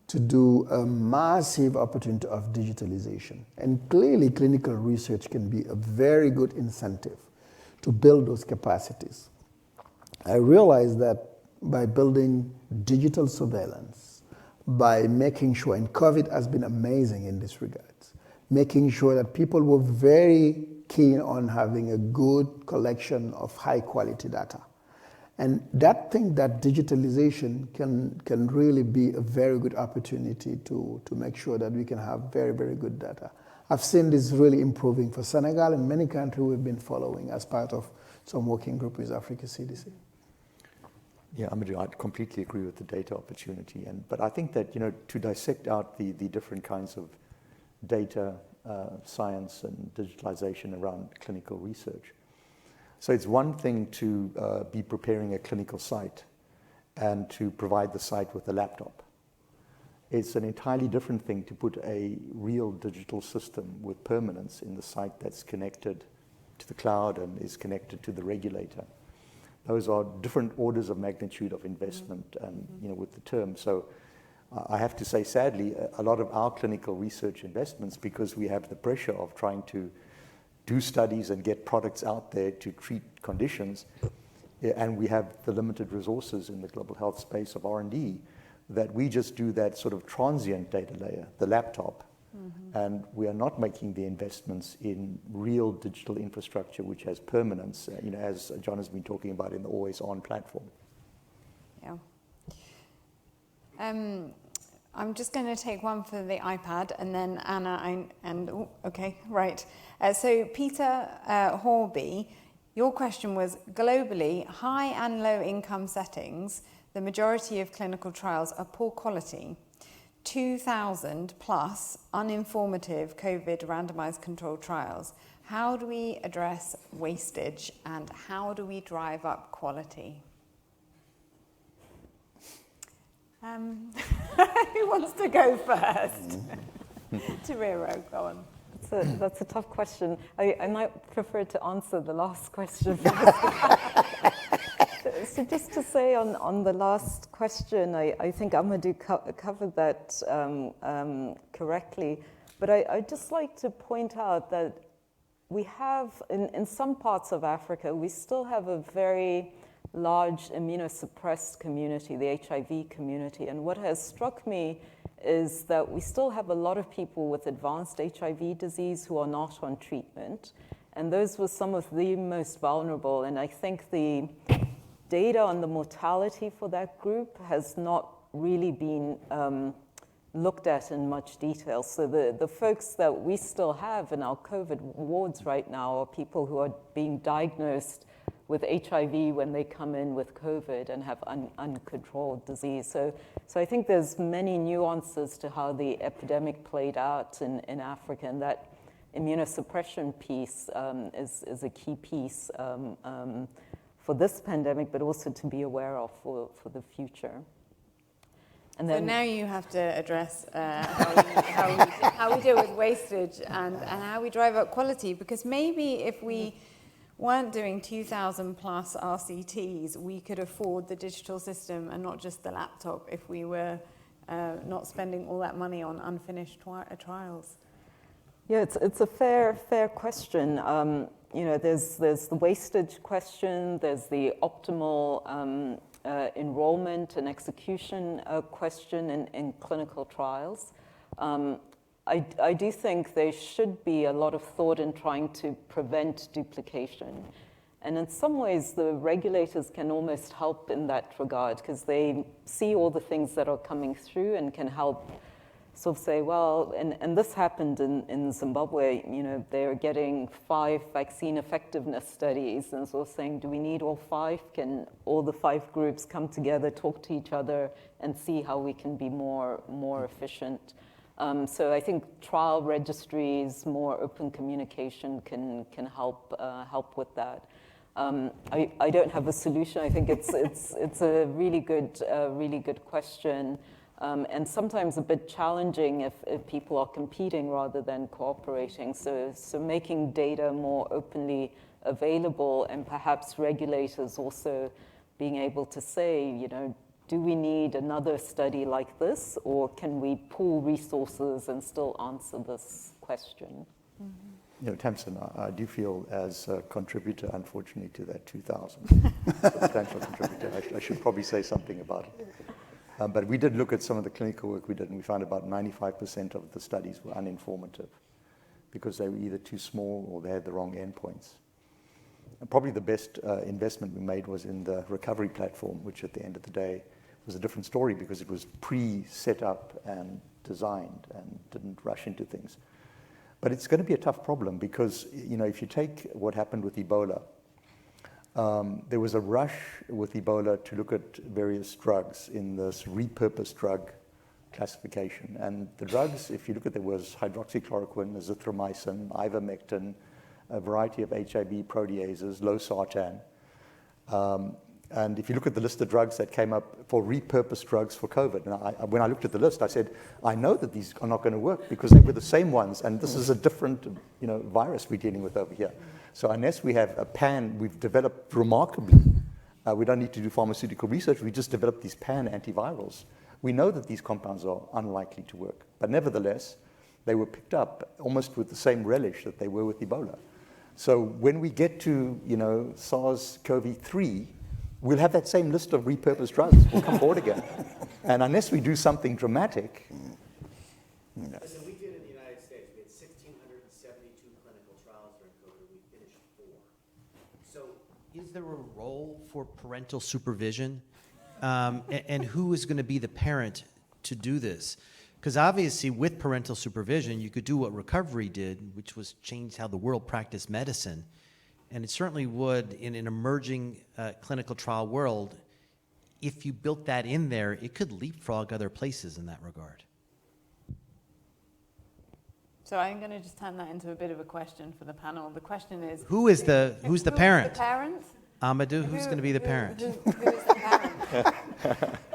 To do a massive opportunity of digitalization. And clearly, clinical research can be a very good incentive to build those capacities. I realize that by building digital surveillance, by making sure, and COVID has been amazing in this regard, making sure that people were very keen on having a good collection of high quality data. And that digitalization can really be a very good opportunity to make sure that we can have very, very good data. I've seen this really improving for Senegal and many countries we've been following as part of some working group with Africa CDC. Yeah, Amadou, I completely agree with the data opportunity. But I think that, to dissect out the different kinds of data, science and digitalization around clinical research. So it's one thing to be preparing a clinical site and to provide the site with a laptop. It's an entirely different thing to put a real digital system with permanence in the site that's connected to the cloud and is connected to the regulator. Those are different orders of magnitude of investment and, with the term. So I have to say, sadly, a lot of our clinical research investments, because we have the pressure of trying to do studies and get products out there to treat conditions, and we have the limited resources in the global health space of R&D, that we just do that sort of transient data layer, the laptop, and we are not making the investments in real digital infrastructure which has permanence, as John has been talking about in the always-on platform. Yeah. I'm just going to take one for the iPad, and then Anna, okay, right. So Peter Horby, your question was, globally, high and low income settings, the majority of clinical trials are poor quality. 2,000 plus uninformative COVID randomized controlled trials. How do we address wastage and how do we drive up quality? Who wants to go first? Tariro, go on. That's a tough question. I might prefer to answer the last question first. So just to say on the last question, I think Amadou covered that correctly. But I'd just like to point out that we have, in some parts of Africa, we still have a very large immunosuppressed community, the HIV community. And what has struck me is that we still have a lot of people with advanced HIV disease who are not on treatment. And those were some of the most vulnerable. And I think the data on the mortality for that group has not really been looked at in much detail. So the folks that we still have in our COVID wards right now are people who are being diagnosed with HIV when they come in with COVID and have uncontrolled disease. So I think there's many nuances to how the epidemic played out in Africa, and that immunosuppression piece is a key piece for this pandemic, but also to be aware of for the future. And then, so now you have to address how we deal with wastage and how we drive up quality, because maybe if we weren't doing 2,000 plus RCTs, we could afford the digital system and not just the laptop if we were not spending all that money on unfinished trials. Yeah, it's a fair question. There's the wastage question, there's the optimal enrollment and execution question in clinical trials. I do think there should be a lot of thought in trying to prevent duplication. And in some ways, the regulators can almost help in that regard, because they see all the things that are coming through and can help sort of say, well, and this happened in Zimbabwe, they're getting 5 vaccine effectiveness studies and sort of saying, do we need all 5? Can all the 5 groups come together, talk to each other, and see how we can be more efficient? So I think trial registries, more open communication can help with that. I don't have a solution. I think it's a really good question, and sometimes a bit challenging if people are competing rather than cooperating. So making data more openly available, and perhaps regulators also being able to say, do we need another study like this, or can we pool resources and still answer this question? Mm-hmm. Tamsin, I do feel as a contributor, unfortunately, to that 2,000 substantial contributor, I should probably say something about it. But we did look at some of the clinical work we did, and we found about 95% of the studies were uninformative because they were either too small or they had the wrong endpoints. probably the best investment we made was in the recovery platform, which at the end of the day was a different story because it was pre-set up and designed and didn't rush into things. But it's going to be a tough problem because, if you take what happened with Ebola, there was a rush with Ebola to look at various drugs in this repurposed drug classification. And the drugs, if you look at, there was hydroxychloroquine, azithromycin, ivermectin, a variety of HIV proteases, losartan. And if you look at the list of drugs that came up for repurposed drugs for COVID, and when I looked at the list, I said, I know that these are not going to work because they were the same ones, and this is a different virus we're dealing with over here. So unless we have a pan, we've developed remarkably, we don't need to do pharmaceutical research, we just developed these pan antivirals. We know that these compounds are unlikely to work, but nevertheless, they were picked up almost with the same relish that they were with Ebola. So when we get to, SARS-CoV-3, we'll have that same list of repurposed drugs. We'll come forward again. And unless we do something dramatic. Listen, we did in the United States, we had 1,672 clinical trials during COVID. We finished 4. So is there a role for parental supervision? And who is going to be the parent to do this? Because obviously with parental supervision, you could do what recovery did, which was change how the world practiced medicine. And it certainly would in an emerging clinical trial world. If you built that in there, it could leapfrog other places in that regard. So I'm going to just turn that into a bit of a question for the panel. The question is... Who's the parent? The parent? Amadou, who's going to be the parent? Who is the parent?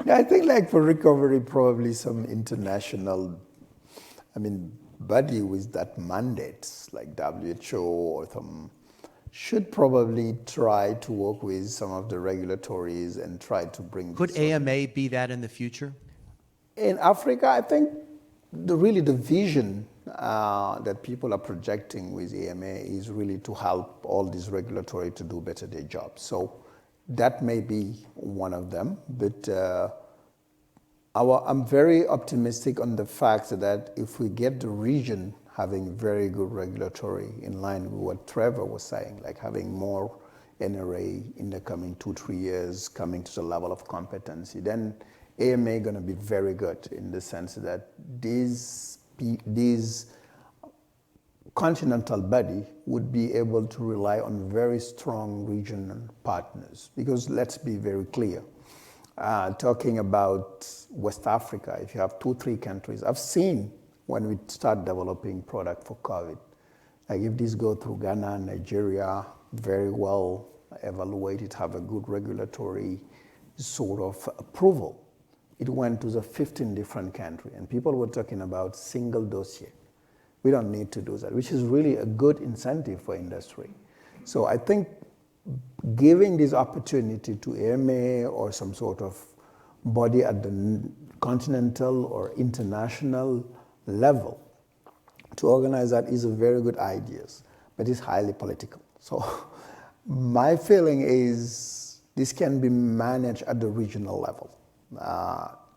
Yeah, I think for recovery, probably some international, body with that mandates, like WHO or some, should probably try to work with some of the regulatories and try to bring... Could AMA be that in the future? In Africa, I think the vision that people are projecting with AMA is really to help all these regulatory to do better their jobs. So that may be one of them, but I'm very optimistic on the fact that if we get the region having very good regulatory in line with what Trevor was saying, like having more NRA in the coming 2-3 years, coming to the level of competency, then AMA going to be very good in the sense that these continental body would be able to rely on very strong regional partners. Because let's be very clear, talking about West Africa, if you have 2-3 countries, I've seen when we start developing product for COVID, like if these go through Ghana, Nigeria, very well evaluated, have a good regulatory sort of approval. It went to the 15 different countries, and people were talking about single dossier. We don't need to do that, which is really a good incentive for industry. So I think giving this opportunity to AMA or some sort of body at the continental or international level to organize that is a very good idea, but it's highly political. So my feeling is this can be managed at the regional level.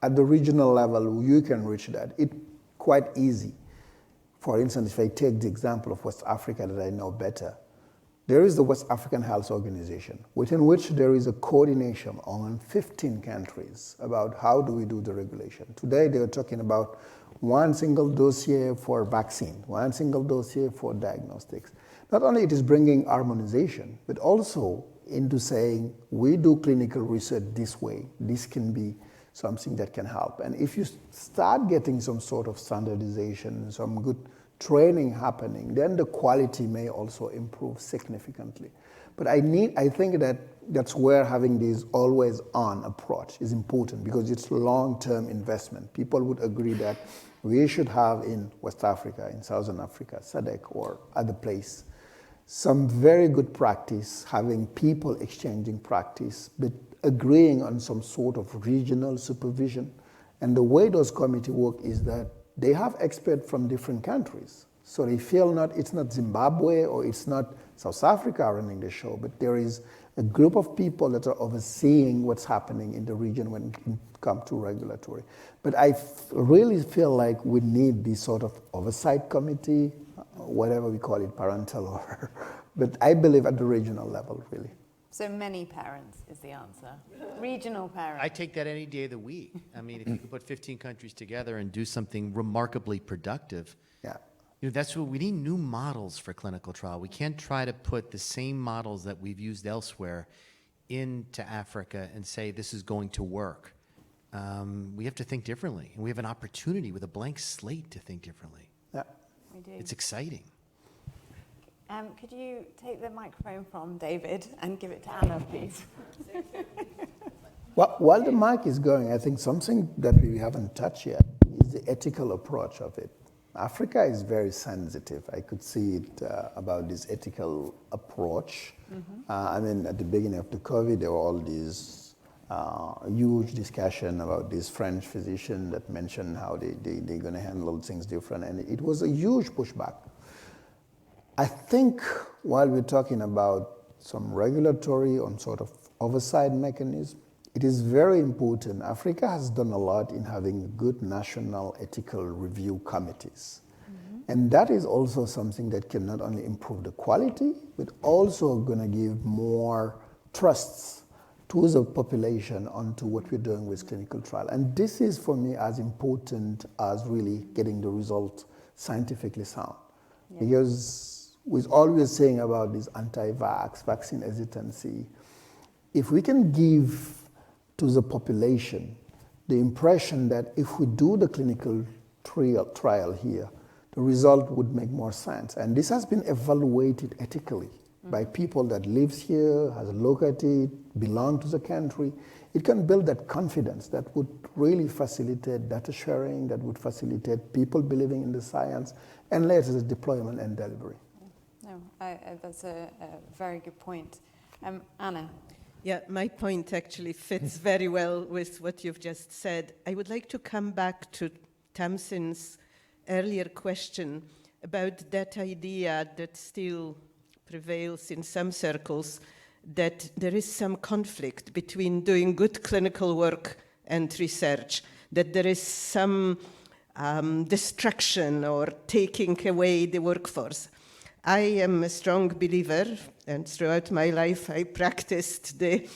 At the regional level, you can reach that. It's quite easy. For instance, if I take the example of West Africa that I know better, there is the West African Health Organization, within which there is a coordination on 15 countries about how do we do the regulation. Today, they are talking about one single dossier for vaccine, one single dossier for diagnostics. Not only it is bringing harmonization, but also into saying, we do clinical research this way. This can be something that can help. And if you start getting some sort of standardization, some good training happening, then the quality may also improve significantly. But I think that's where having this always on approach is important because it's long-term investment. People would agree that we should have in West Africa, in Southern Africa, SADC or other place, some very good practice, having people exchanging practice, but agreeing on some sort of regional supervision. And the way those committees work is that they have experts from different countries. So they feel it's not Zimbabwe or it's not South Africa running the show, but there is a group of people that are overseeing what's happening in the region when it comes to regulatory. But I really feel like we need this sort of oversight committee, whatever we call it, parental or But I believe at the regional level, really. So many parents is the answer. Regional parents. I take that any day of the week. I mean, if you could put 15 countries together and do something remarkably productive, Yeah. that's what we need, new models for clinical trial. We can't try to put the same models that we've used elsewhere into Africa and say this is going to work. We have to think differently, and we have an opportunity with a blank slate to think differently. Yeah. We do. It's exciting. Could you take the microphone from David and give it to Anna, please? Well, while the mic is going, I think something that we haven't touched yet is the ethical approach of it. Africa is very sensitive. I could see it about this ethical approach. I mean, at the beginning of the COVID, there were all these huge discussion about this French physician that mentioned how they're going to handle things different, and it was a huge pushback. I think while we're talking about some regulatory and sort of oversight mechanism, it is very important. Africa has done a lot in having good national ethical review committees. And that is also something that can not only improve the quality, but also going to give more trusts to the population onto what we're doing with clinical trial. And this is, for me, as important as really getting the result scientifically sound. Yeah. Because with all we're saying about this anti-vax, vaccine hesitancy, if we can give to the population the impression that if we do the clinical trial here, the result would make more sense. And this has been evaluated ethically by people that lives here, has located it, belong to the country. It can build that confidence that would really facilitate data sharing, that would facilitate people believing in the science, and later the deployment and delivery. No, that's a very good point. Anna? Yeah, my point actually fits very well with what you've just said. I would like to come back to Tamsin's earlier question about that idea that still prevails in some circles, that there is some conflict between doing good clinical work and research, that there is some destruction or taking away the workforce. I am a strong believer, and throughout my life I practiced the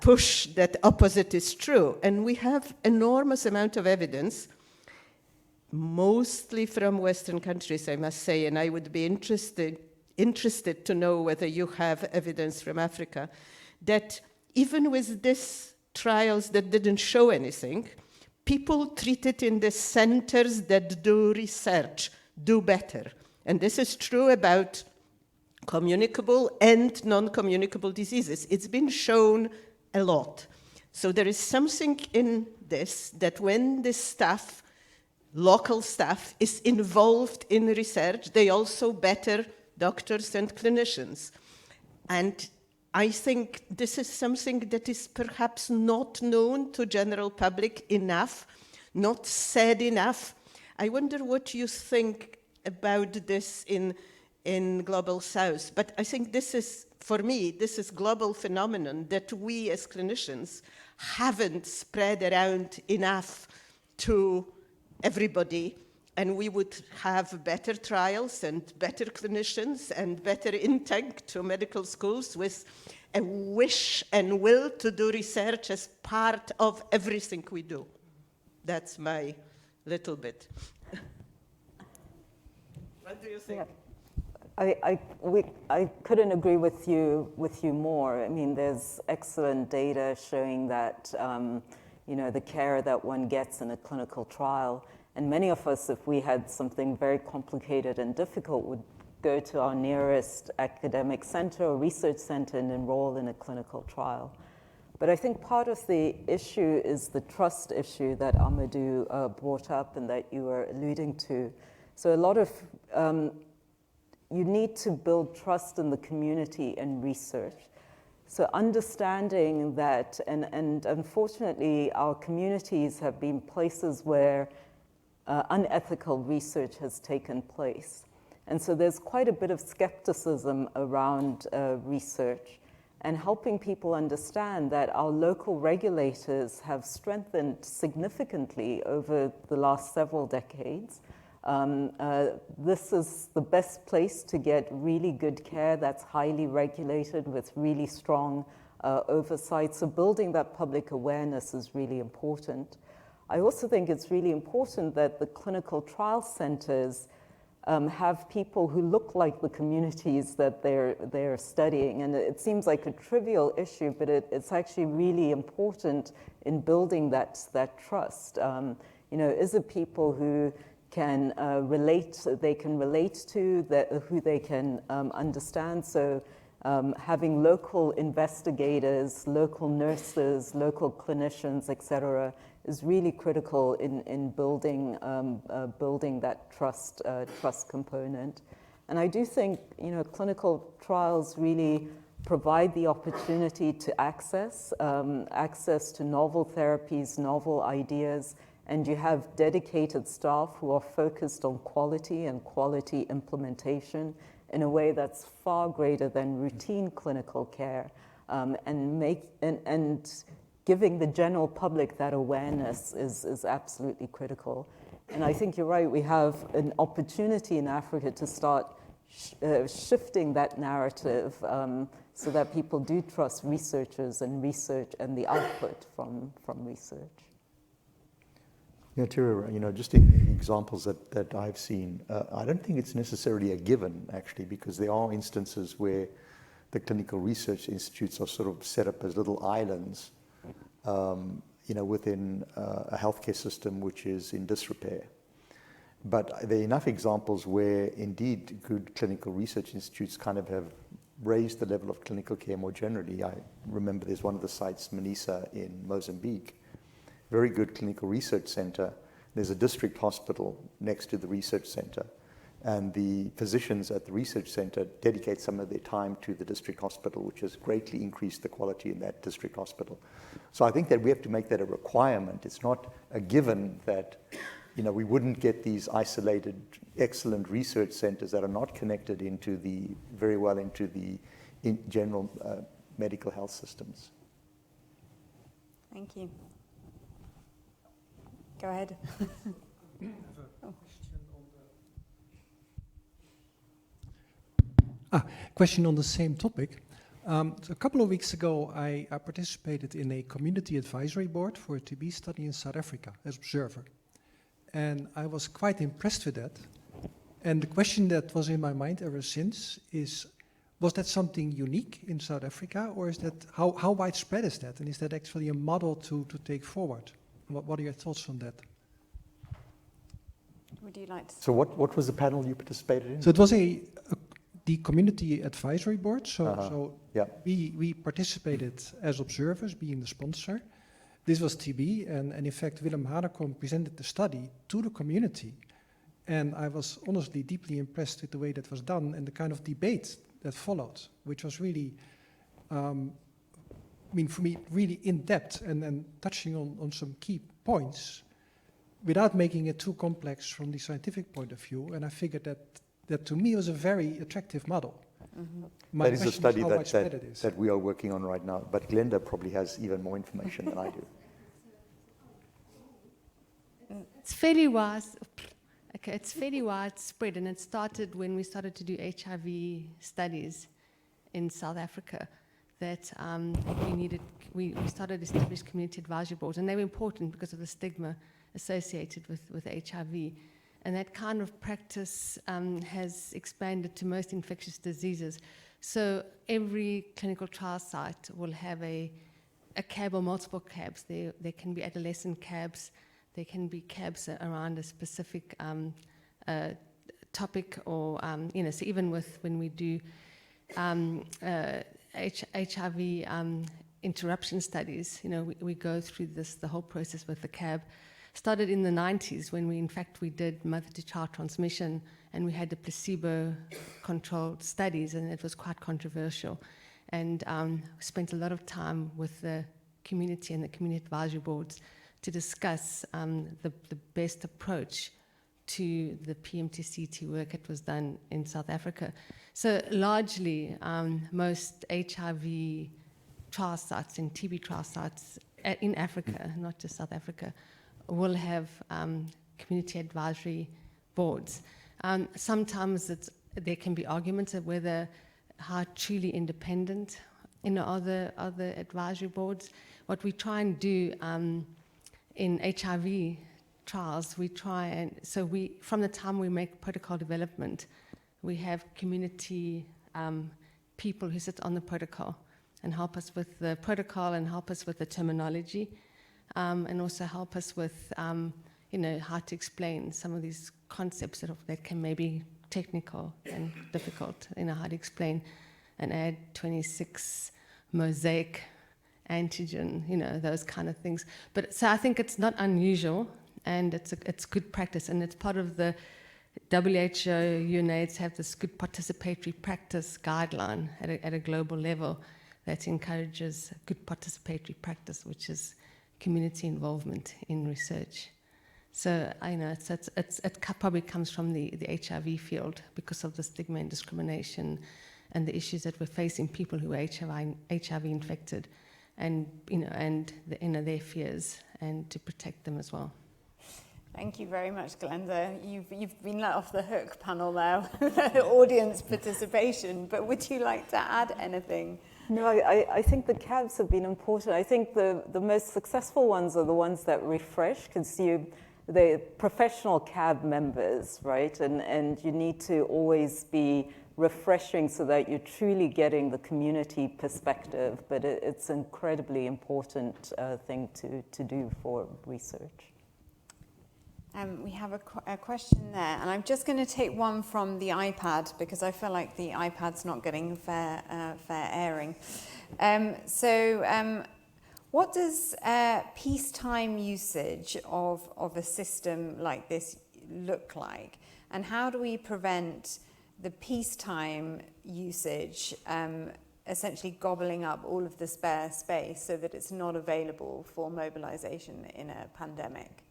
push that opposite is true. And we have enormous amount of evidence, mostly from Western countries, I must say, and I would be interested to know whether you have evidence from Africa, that even with these trials that didn't show anything, people treated in the centers that do research do better. And this is true about communicable and non-communicable diseases. It's been shown a lot. So there is something in this that when the staff, local staff, is involved in research, they also better doctors and clinicians. And I think this is something that is perhaps not known to general public enough, not said enough. I wonder what you think about this in Global South. But I think this is, for me, this is global phenomenon that we as clinicians haven't spread around enough to everybody, and we would have better trials and better clinicians and better intake to medical schools with a wish and will to do research as part of everything we do. That's my little bit. What do you think? Yeah. I couldn't agree with you more. I mean, there's excellent data showing that the care that one gets in a clinical trial, and many of us, if we had something very complicated and difficult, would go to our nearest academic center or research center and enroll in a clinical trial. But I think part of the issue is the trust issue that Amadou brought up and that you were alluding to. So a lot of you need to build trust in the community and research. So understanding that, and unfortunately, our communities have been places where unethical research has taken place. And so there's quite a bit of skepticism around research, and helping people understand that our local regulators have strengthened significantly over the last several decades. This is the best place to get really good care that's highly regulated with really strong oversight. So building that public awareness is really important. I also think it's really important that the clinical trial centers have people who look like the communities that they're studying. And it seems like a trivial issue, but it's actually really important in building that trust. Is it people who can relate to, who they can understand? So having local investigators, local nurses, local clinicians, etc., is really critical in building that trust component. And I do think clinical trials really provide the opportunity to access to novel therapies, novel ideas, and you have dedicated staff who are focused on quality and quality implementation in a way that's far greater than routine clinical care, and giving the general public that awareness is absolutely critical. And I think you're right, we have an opportunity in Africa to start shifting that narrative so that people do trust researchers and research and the output from research. Yeah, Tariro, just in examples that I've seen, I don't think it's necessarily a given, actually, because there are instances where the clinical research institutes are sort of set up as little islands, within a healthcare system which is in disrepair. But there are enough examples where, indeed, good clinical research institutes kind of have raised the level of clinical care more generally. I remember there's one of the sites, Manisa, in Mozambique. Very good clinical research center. There's a district hospital next to the research center, and the physicians at the research center dedicate some of their time to the district hospital, which has greatly increased the quality in that district hospital. So I think that we have to make that a requirement. It's not a given that we wouldn't get these isolated, excellent research centers that are not connected into the general medical health systems. Thank you. Go ahead. Question on the same topic. So a couple of weeks ago, I participated in a community advisory board for a TB study in South Africa as observer. And I was quite impressed with that. And the question that was in my mind ever since is, was that something unique in South Africa, or is that, how widespread is that? And is that actually a model to take forward? What are your thoughts on that? Would you like to? So what was the panel you participated in? So it was the community advisory board. Yeah. We participated as observers, being the sponsor. This was TB, and in fact, Willem Hanekom presented the study to the community. And I was honestly deeply impressed with the way that was done and the kind of debate that followed, which was really, for me, really in-depth and touching on some key points without making it too complex from the scientific point of view. And I figured that to me was a very attractive model. Mm-hmm. That is a study that we are working on right now, but Glenda probably has even more information than I do. It's fairly widespread, and it started when we started to do HIV studies in South Africa. That we started to establish community advisory boards, and they were important because of the stigma associated with HIV. And that kind of practice has expanded to most infectious diseases. So every clinical trial site will have a cab or multiple cabs. There can be adolescent cabs. There can be cabs around a specific topic, or so even when we do HIV interruption studies, we go through the whole process with the cab. Started in the 90s when we did mother-to-child transmission, and we had the placebo-controlled studies, and it was quite controversial. And we spent a lot of time with the community and the community advisory boards to discuss the best approach to the PMTCT work that was done in South Africa. So largely, most HIV trial sites and TB trial sites in Africa, not just South Africa, will have community advisory boards. Sometimes there can be arguments of whether how truly independent are the advisory boards. What we try and do in HIV trials, from the time we make protocol development, we have community people who sit on the protocol and help us with the protocol and help us with the terminology, and also help us with how to explain some of these concepts that can maybe technical and difficult, how to explain an AD26 mosaic antigen, those kind of things. But so I think it's not unusual, and it's good practice, and it's part of the WHO. UNAIDS have this good participatory practice guideline at a global level that encourages good participatory practice, which is community involvement in research. So I know it probably comes from the HIV field because of the stigma and discrimination and the issues that we're facing, people who are HIV infected, and their fears, and to protect them as well. Thank you very much, Glenda. You've been let off the hook, panel, now, audience participation. But would you like to add anything? No, I think the cabs have been important. I think the most successful ones are the ones that refresh, because the professional cab members, right? And you need to always be refreshing so that you're truly getting the community perspective. But it's an incredibly important thing to do for research. We have a question there, and I'm just going to take one from the iPad because I feel like the iPad's not getting fair airing. What does peacetime usage of a system like this look like? And how do we prevent the peacetime usage essentially gobbling up all of the spare space so that it's not available for mobilization in a pandemic?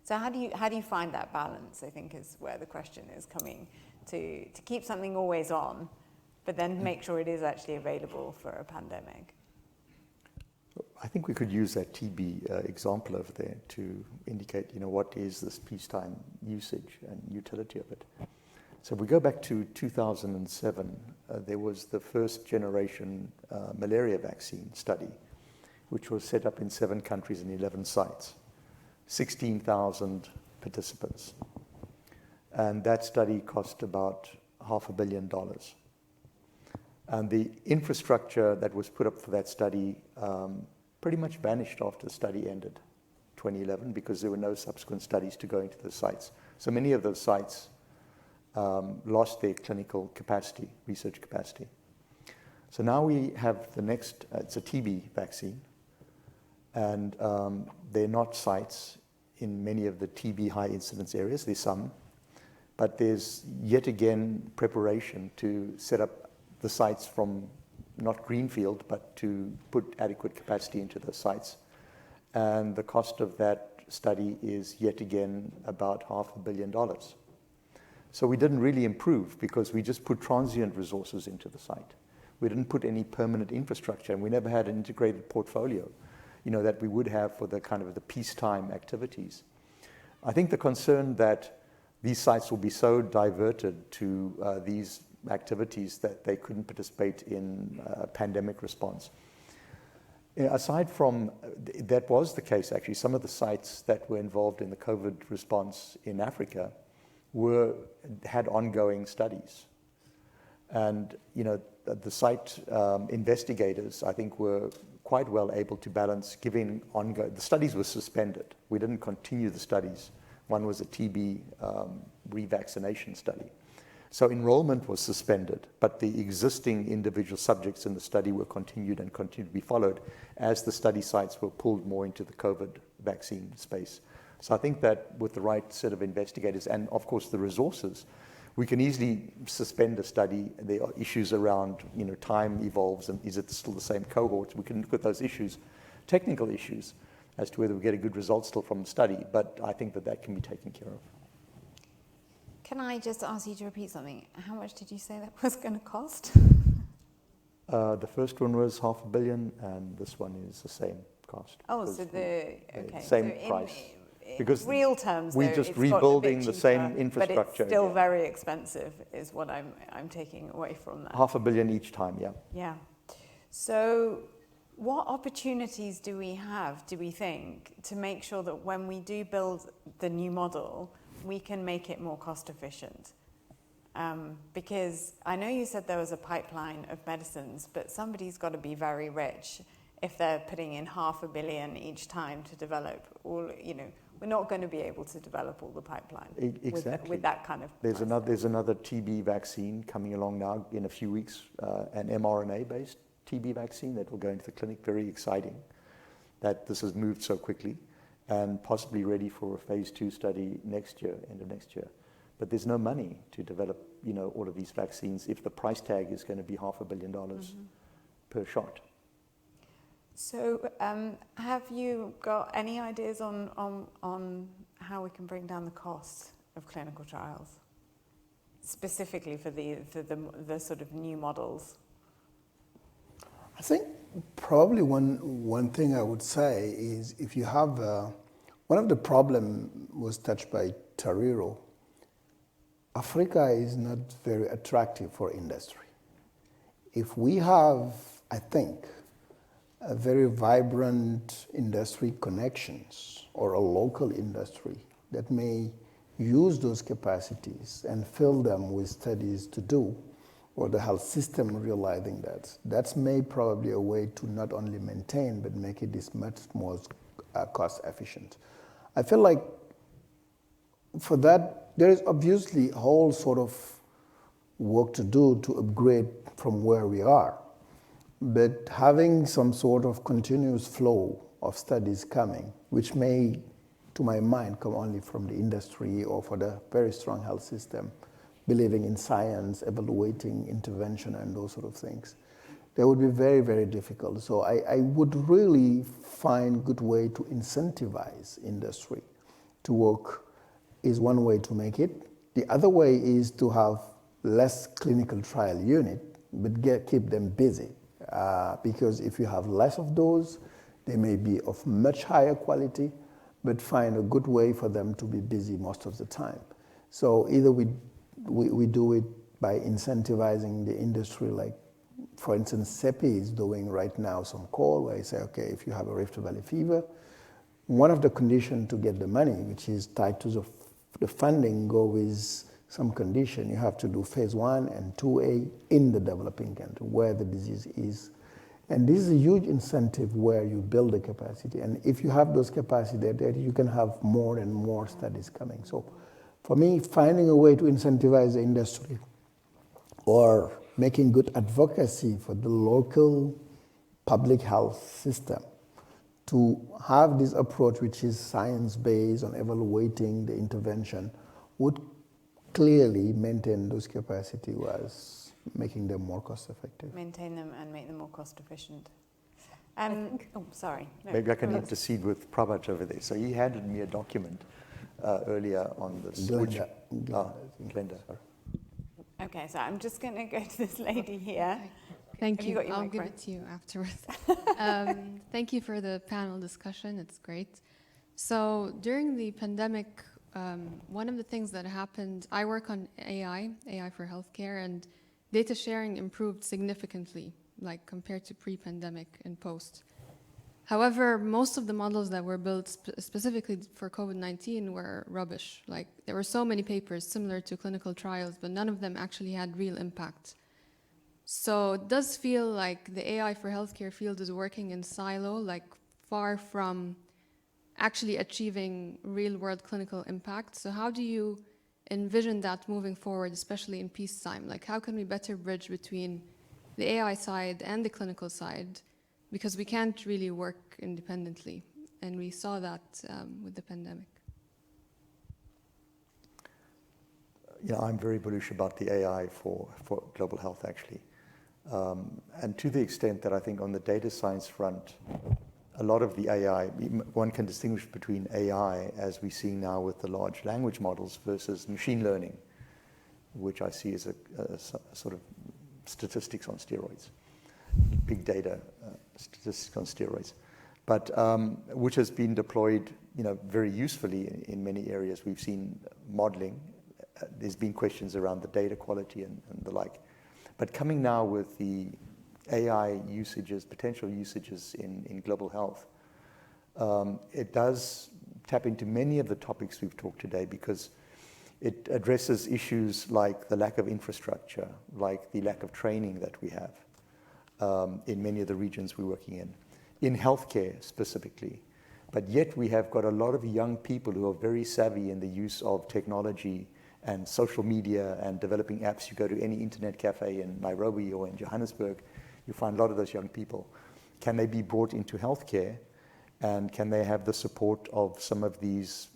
So how do you find that balance, I think, is where the question is coming, to keep something always on, but then make sure it is actually available for a pandemic? I think we could use that TB example over there to indicate, what is this peacetime usage and utility of it. So if we go back to 2007, there was the first generation malaria vaccine study, which was set up in 7 countries and 11 sites, 16,000 participants. And that study cost about $500 million. And the infrastructure that was put up for that study pretty much vanished after the study ended, 2011, because there were no subsequent studies to go into the sites. So many of those sites lost their clinical capacity, research capacity. So now we have the next, it's a TB vaccine, and they're not sites in many of the TB high incidence areas. There's some, but there's yet again preparation to set up the sites from not greenfield, but to put adequate capacity into the sites. And the cost of that study is yet again about $500 million. So we didn't really improve because we just put transient resources into the site. We didn't put any permanent infrastructure, and we never had an integrated portfolio, that we would have for the kind of the peacetime activities. I think the concern that these sites will be so diverted to these activities that they couldn't participate in pandemic response. Aside from, that was the case actually, some of the sites that were involved in the COVID response in Africa had ongoing studies. And, the site investigators, I think, were quite well able to balance giving ongoing. The studies were suspended. We didn't continue the studies. One was a TB revaccination study. So enrollment was suspended, but the existing individual subjects in the study were continued to be followed as the study sites were pulled more into the COVID vaccine space. So I think that with the right set of investigators and, of course, the resources, we can easily suspend a study. There are issues around, time evolves, and is it still the same cohort? We can look at those issues, technical issues, as to whether we get a good result still from the study, but I think that can be taken care of. Can I just ask you to repeat something? How much did you say that was going to cost? The first one was $500 million, and this one is the same cost. Oh, so same price. Because in real terms, we're though, just it's gotten a bit rebuilding the same cheaper, infrastructure but it's still again. very expensive, is what I'm taking away from that. $500 million each time, yeah. Yeah. So what opportunities do we have, do we think, to make sure that when we do build the new model, we can make it more cost efficient? Because I know you said there was a pipeline of medicines, but somebody's got to be very rich if they're putting in $500 million each time to develop all, we're not going to be able to develop all the pipeline Exactly. with that kind of There's another TB vaccine coming along now in a few weeks, an mRNA-based TB vaccine that will go into the clinic. Very exciting that this has moved so quickly and possibly ready for a phase 2 study next year, end of next year. But there's no money to develop, all of these vaccines if the price tag is going to be $500 million per shot. So have you got any ideas on how we can bring down the cost of clinical trials, specifically for the sort of new models? I think probably one thing I would say is if you have, one of the problem was touched by Tariro. Africa is not very attractive for industry. If we have, I think, a very vibrant industry connections or a local industry that may use those capacities and fill them with studies to do, or the health system realizing that's may probably a way to not only maintain but make it this much more cost efficient. I feel like for that there is obviously a whole sort of work to do to upgrade from where we are. But having some sort of continuous flow of studies coming, which may, to my mind, come only from the industry or for the very strong health system, believing in science, evaluating intervention and those sort of things, that would be very, very difficult. So I would really find good way to incentivize industry to work is one way to make it. The other way is to have less clinical trial unit, but keep them busy. Because if you have less of those, they may be of much higher quality, but find a good way for them to be busy most of the time. So either we do it by incentivizing the industry, like for instance, CEPI is doing right now some call where you say, okay, if you have a Rift Valley fever, one of the conditions to get the money, which is tied to the funding, go with some condition. You have to do phase 1 and 2A in the developing country where the disease is. And this is a huge incentive where you build the capacity. And if you have those capacity there, you can have more and more studies coming. So for me, finding a way to incentivize the industry or making good advocacy for the local public health system to have this approach, which is science-based on evaluating the intervention, would clearly maintain those capacity was making them more cost effective. Maintain them and make them more cost efficient. Sorry. No, maybe I can intercede with Prabhat over there. So he handed me a document earlier on this. Glenda. Glenda. Okay, so I'm just going to go to this lady here. Thank Have you. you got your I'll give microphone? it to you afterwards. Thank you for the panel discussion. It's great. So during the pandemic, one of the things that happened, I work on AI for healthcare, and data sharing improved significantly, like compared to pre-pandemic and post. However, most of the models that were built specifically for COVID-19 were rubbish. Like there were so many papers similar to clinical trials, but none of them actually had real impact. So it does feel like the AI for healthcare field is working in silo, like far from actually achieving real-world clinical impact. So how do you envision that moving forward, especially in peacetime? Like how can we better bridge between the AI side and the clinical side? Because we can't really work independently. And we saw that with the pandemic. Yeah, I'm very bullish about the AI for global health, actually. And to the extent that I think on the data science front, a lot of the AI, one can distinguish between AI, as we see now with the large language models, versus machine learning, which I see as a sort of statistics on steroids, big data statistics on steroids, but which has been deployed very usefully in many areas. We've seen modeling. There's been questions around the data quality and the like. But coming now with the AI usages, potential usages in global health, it does tap into many of the topics we've talked today, because it addresses issues like the lack of infrastructure, like the lack of training that we have in many of the regions we're working in healthcare specifically. But yet we have got a lot of young people who are very savvy in the use of technology and social media and developing apps. You go to any internet cafe in Nairobi or in Johannesburg, you find a lot of those young people. Can they be brought into healthcare, and can they have the support of some of these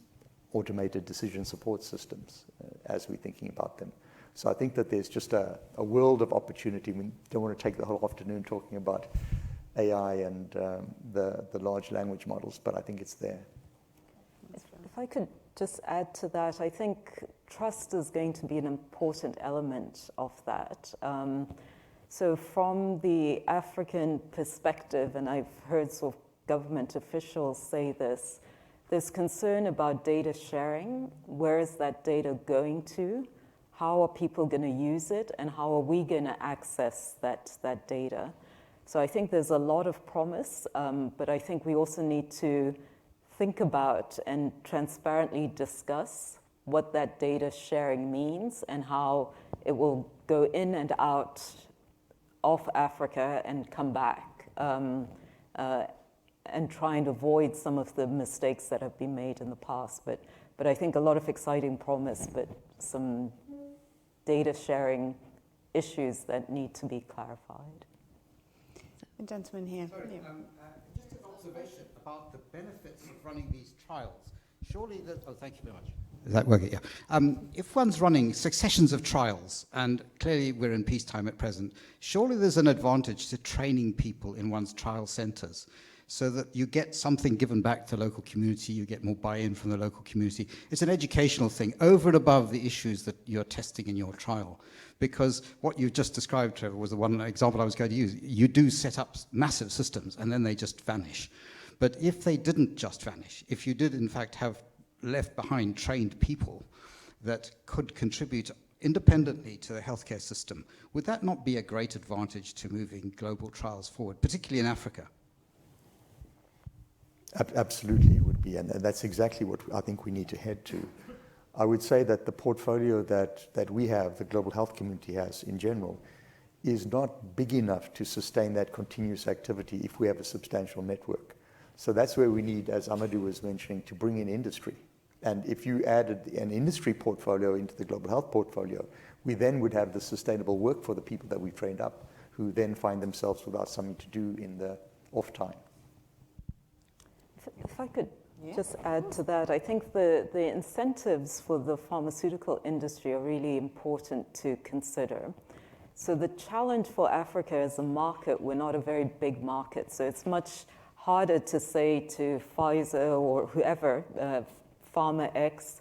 automated decision support systems as we're thinking about them? So I think that there's just a world of opportunity. We don't want to take the whole afternoon talking about AI and the large language models, but I think it's there. If I could just add to that, I think trust is going to be an important element of that. So from the African perspective, and I've heard sort of government officials say this, there's concern about data sharing. Where is that data going to? How are people going to use it? And how are we going to access that data? So I think there's a lot of promise, but I think we also need to think about and transparently discuss what that data sharing means and how it will go in and out of Africa and come back, and try and avoid some of the mistakes that have been made in the past. But I think a lot of exciting promise, but some data sharing issues that need to be clarified. The gentleman here. Sorry, just an observation about the benefits of running these trials. Surely thank you very much. Is that working? Yeah. If one's running successions of trials, and clearly we're in peacetime at present, surely there's an advantage to training people in one's trial centres, so that you get something given back to the local community, you get more buy-in from the local community. It's an educational thing, over and above the issues that you're testing in your trial. Because what you just described, Trevor, was the one example I was going to use. You do set up massive systems, and then they just vanish. But if they didn't just vanish, if you did in fact have left behind trained people that could contribute independently to the healthcare system, would that not be a great advantage to moving global trials forward, particularly in Africa? Absolutely, it would be, and that's exactly what I think we need to head to. I would say that the portfolio that we have, the global health community has in general, is not big enough to sustain that continuous activity if we have a substantial network. So that's where we need, as Amadou was mentioning, to bring in industry. And if you added an industry portfolio into the global health portfolio, we then would have the sustainable work for the people that we've trained up, who then find themselves without something to do in the off time. If I could just add to that, I think the incentives for the pharmaceutical industry are really important to consider. So the challenge for Africa as a market, we're not a very big market, so it's much harder to say to Pfizer or whoever, Pharma X,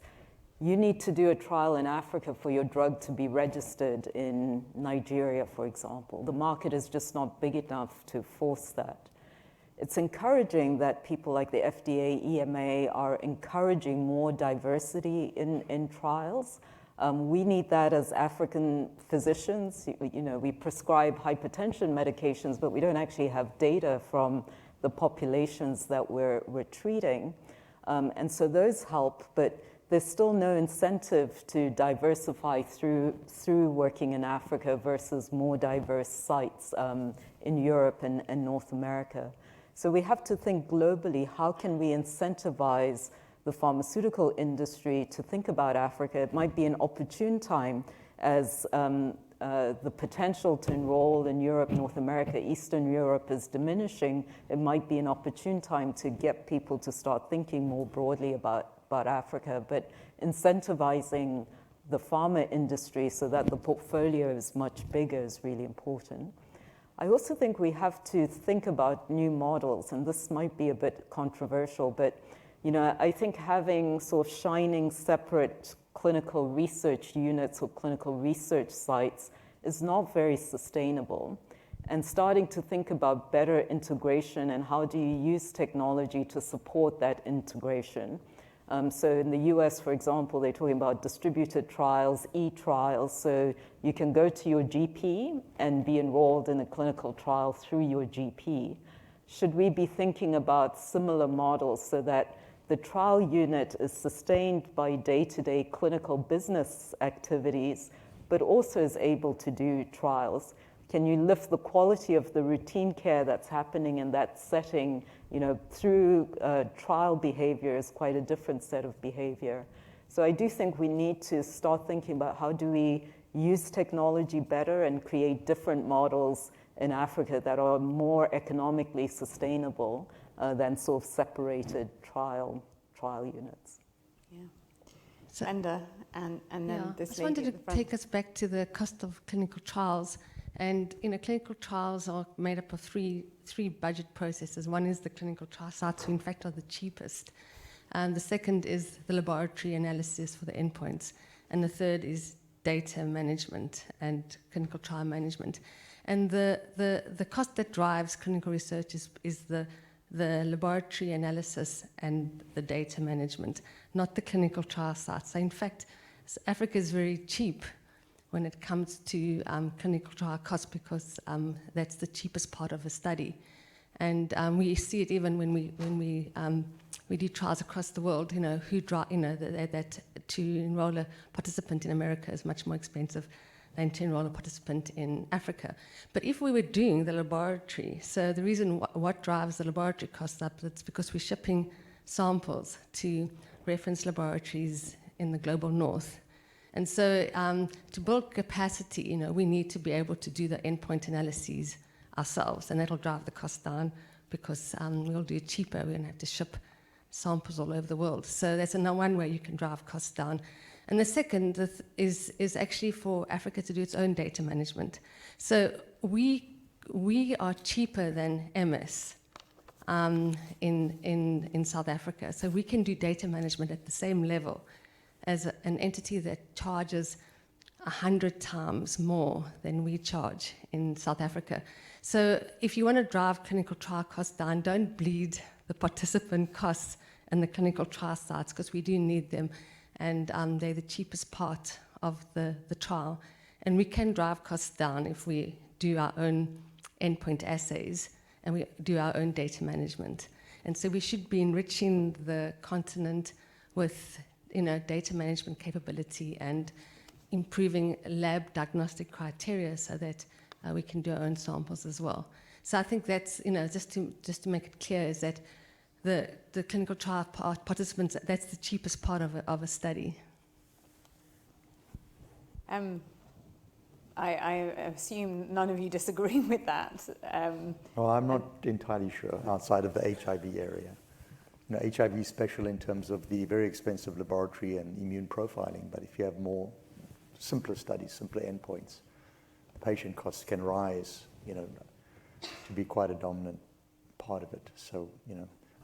you need to do a trial in Africa for your drug to be registered in Nigeria, for example. The market is just not big enough to force that. It's encouraging that people like the FDA, EMA are encouraging more diversity in trials. We need that as African physicians. We prescribe hypertension medications, but we don't actually have data from the populations that we're treating. And so those help, but there's still no incentive to diversify through working in Africa versus more diverse sites in Europe and North America. So we have to think globally, how can we incentivize the pharmaceutical industry to think about Africa? It might be an opportune time as the potential to enroll in Europe, North America, Eastern Europe is diminishing. It might be an opportune time to get people to start thinking more broadly about Africa, but incentivizing the pharma industry so that the portfolio is much bigger is really important. I also think we have to think about new models, and this might be a bit controversial, but I think having sort of shining separate clinical research units or clinical research sites is not very sustainable. and starting to think about better integration and how do you use technology to support that integration. So in the US, for example, they're talking about distributed trials, e-trials, so you can go to your GP and be enrolled in a clinical trial through your GP. Should we be thinking about similar models so that the trial unit is sustained by day-to-day clinical business activities, but also is able to do trials? Can you lift the quality of the routine care that's happening in that setting, through trial behavior is quite a different set of behavior. So I do think we need to start thinking about how do we use technology better and create different models in Africa that are more economically sustainable than sort of separated trial units. Yeah. So- Linda, and then this I just lady wanted at to the front. take us back to the cost of clinical trials. And clinical trials are made up of three budget processes. One is the clinical trial sites, who in fact are the cheapest. And the second is the laboratory analysis for the endpoints. And the third is data management and clinical trial management. And the cost that drives clinical research is the laboratory analysis and the data management, not the clinical trial sites. So in fact, Africa is very cheap when it comes to clinical trial costs because that's the cheapest part of a study. And we see it even when we do trials across the world, that to enroll a participant in America is much more expensive than to enroll a participant in Africa. But if we were doing the laboratory, so the reason what drives the laboratory costs up, it's because we're shipping samples to reference laboratories in the global north. And so to build capacity, we need to be able to do the endpoint analyses ourselves, and that'll drive the cost down because we'll do it cheaper. We don't have to ship samples all over the world. So that's one way you can drive costs down. And the second is actually for Africa to do its own data management. So we are cheaper than MS in South Africa. So we can do data management at the same level as an entity that charges 100 times more than we charge in South Africa. So if you want to drive clinical trial costs down, don't bleed the participant costs and the clinical trial sites, because we do need them, and they're the cheapest part of the trial. And we can drive costs down if we do our own endpoint assays and we do our own data management. And so we should be enriching the continent with data management capability and improving lab diagnostic criteria so that we can do our own samples as well. So I think that's, just to make it clear, is that the clinical trial participants, that's the cheapest part of a study. I assume none of you disagree with that. Well, I'm not entirely sure outside of the HIV area. HIV is special in terms of the very expensive laboratory and immune profiling, but if you have simpler studies, simpler endpoints, the patient costs can rise, to be quite a dominant part of it. So,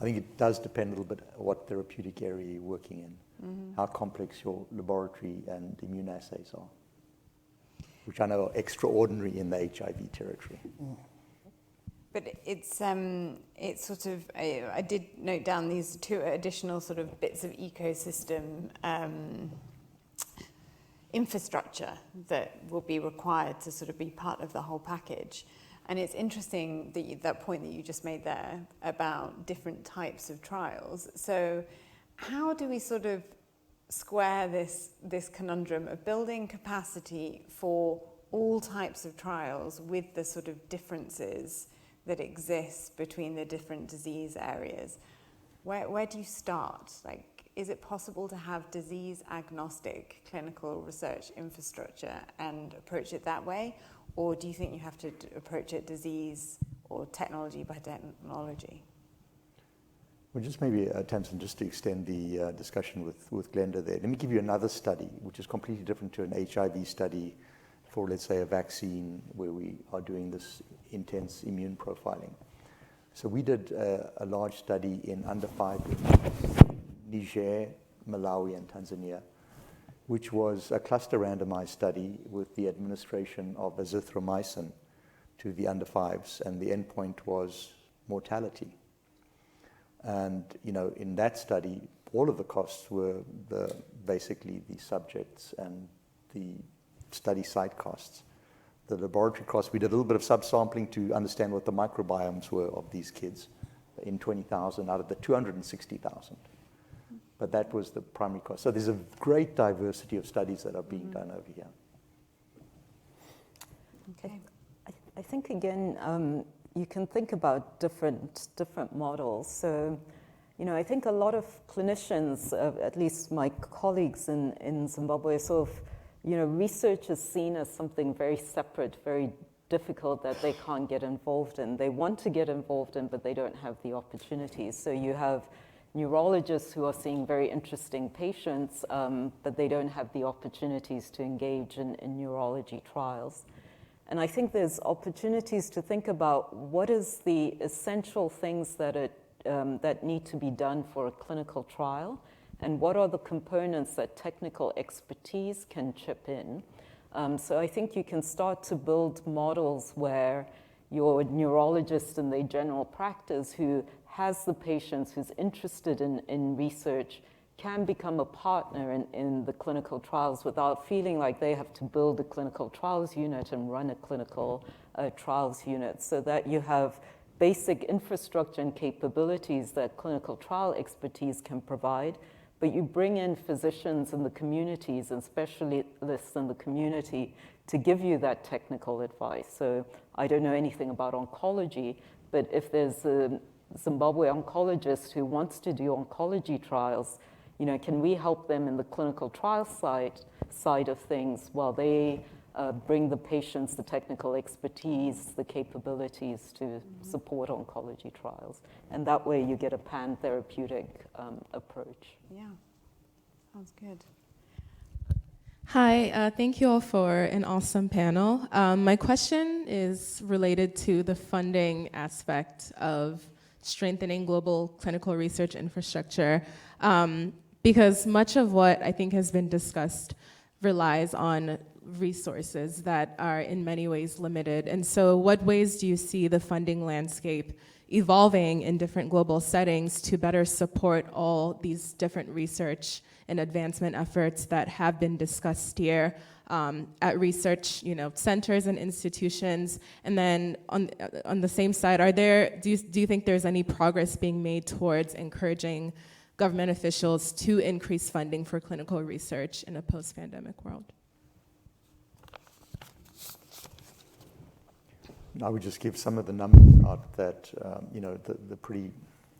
I think it does depend a little bit what therapeutic area you're working in, how complex your laboratory and immune assays are, which I know are extraordinary in the HIV territory. But it's sort of, I did note down these two additional sort of bits of ecosystem infrastructure that will be required to sort of be part of the whole package. And it's interesting that point that you just made there about different types of trials. So how do we sort of square this conundrum of building capacity for all types of trials with the sort of differences that exist between the different disease areas? Where do you start? Is it possible to have disease agnostic clinical research infrastructure and approach it that way? Or do you think you have to approach it disease or technology by technology? Well, just maybe, Tamsin, just to extend the discussion with Glenda there, let me give you another study, which is completely different to an HIV study for, let's say, a vaccine where we are doing this intense immune profiling. So we did a large study in under 5 Niger, Malawi, and Tanzania, which was a cluster randomized study with the administration of azithromycin to the under fives, and the endpoint was mortality. And in that study, all of the costs were basically the subjects and the study site costs. The laboratory costs, we did a little bit of subsampling to understand what the microbiomes were of these kids in 20,000 out of the 260,000. But that was the primary cost. So there's a great diversity of studies that are being done over here. Okay. I think, again, you can think about different models. So, I think a lot of clinicians, at least my colleagues in Zimbabwe, sort of, research is seen as something very separate, very difficult that they can't get involved in. They want to get involved in, but they don't have the opportunities. So you have neurologists who are seeing very interesting patients, but they don't have the opportunities to engage in neurology trials. And I think there's opportunities to think about what is the essential things that that need to be done for a clinical trial, and what are the components that technical expertise can chip in. So I think you can start to build models where your neurologist in their general practice who has the patients, who's interested in research, can become a partner in the clinical trials without feeling like they have to build a clinical trials unit and run a clinical trials unit, so that you have basic infrastructure and capabilities that clinical trial expertise can provide, but you bring in physicians in the communities and specialists in the community to give you that technical advice. So I don't know anything about oncology, but if there's a Zimbabwe oncologist who wants to do oncology trials, can we help them in the clinical trial side of things while they bring the patients the technical expertise, the capabilities to support oncology trials? And that way you get a pan-therapeutic approach. Yeah, sounds good. Hi, thank you all for an awesome panel. My question is related to the funding aspect of strengthening global clinical research infrastructure, because much of what I think has been discussed relies on resources that are in many ways limited. And so what ways do you see the funding landscape evolving in different global settings to better support all these different research and advancement efforts that have been discussed here at research, centers and institutions? And then on the same side, do you think there's any progress being made towards encouraging government officials to increase funding for clinical research in a post-pandemic world? I would just give some of the numbers out that, the pretty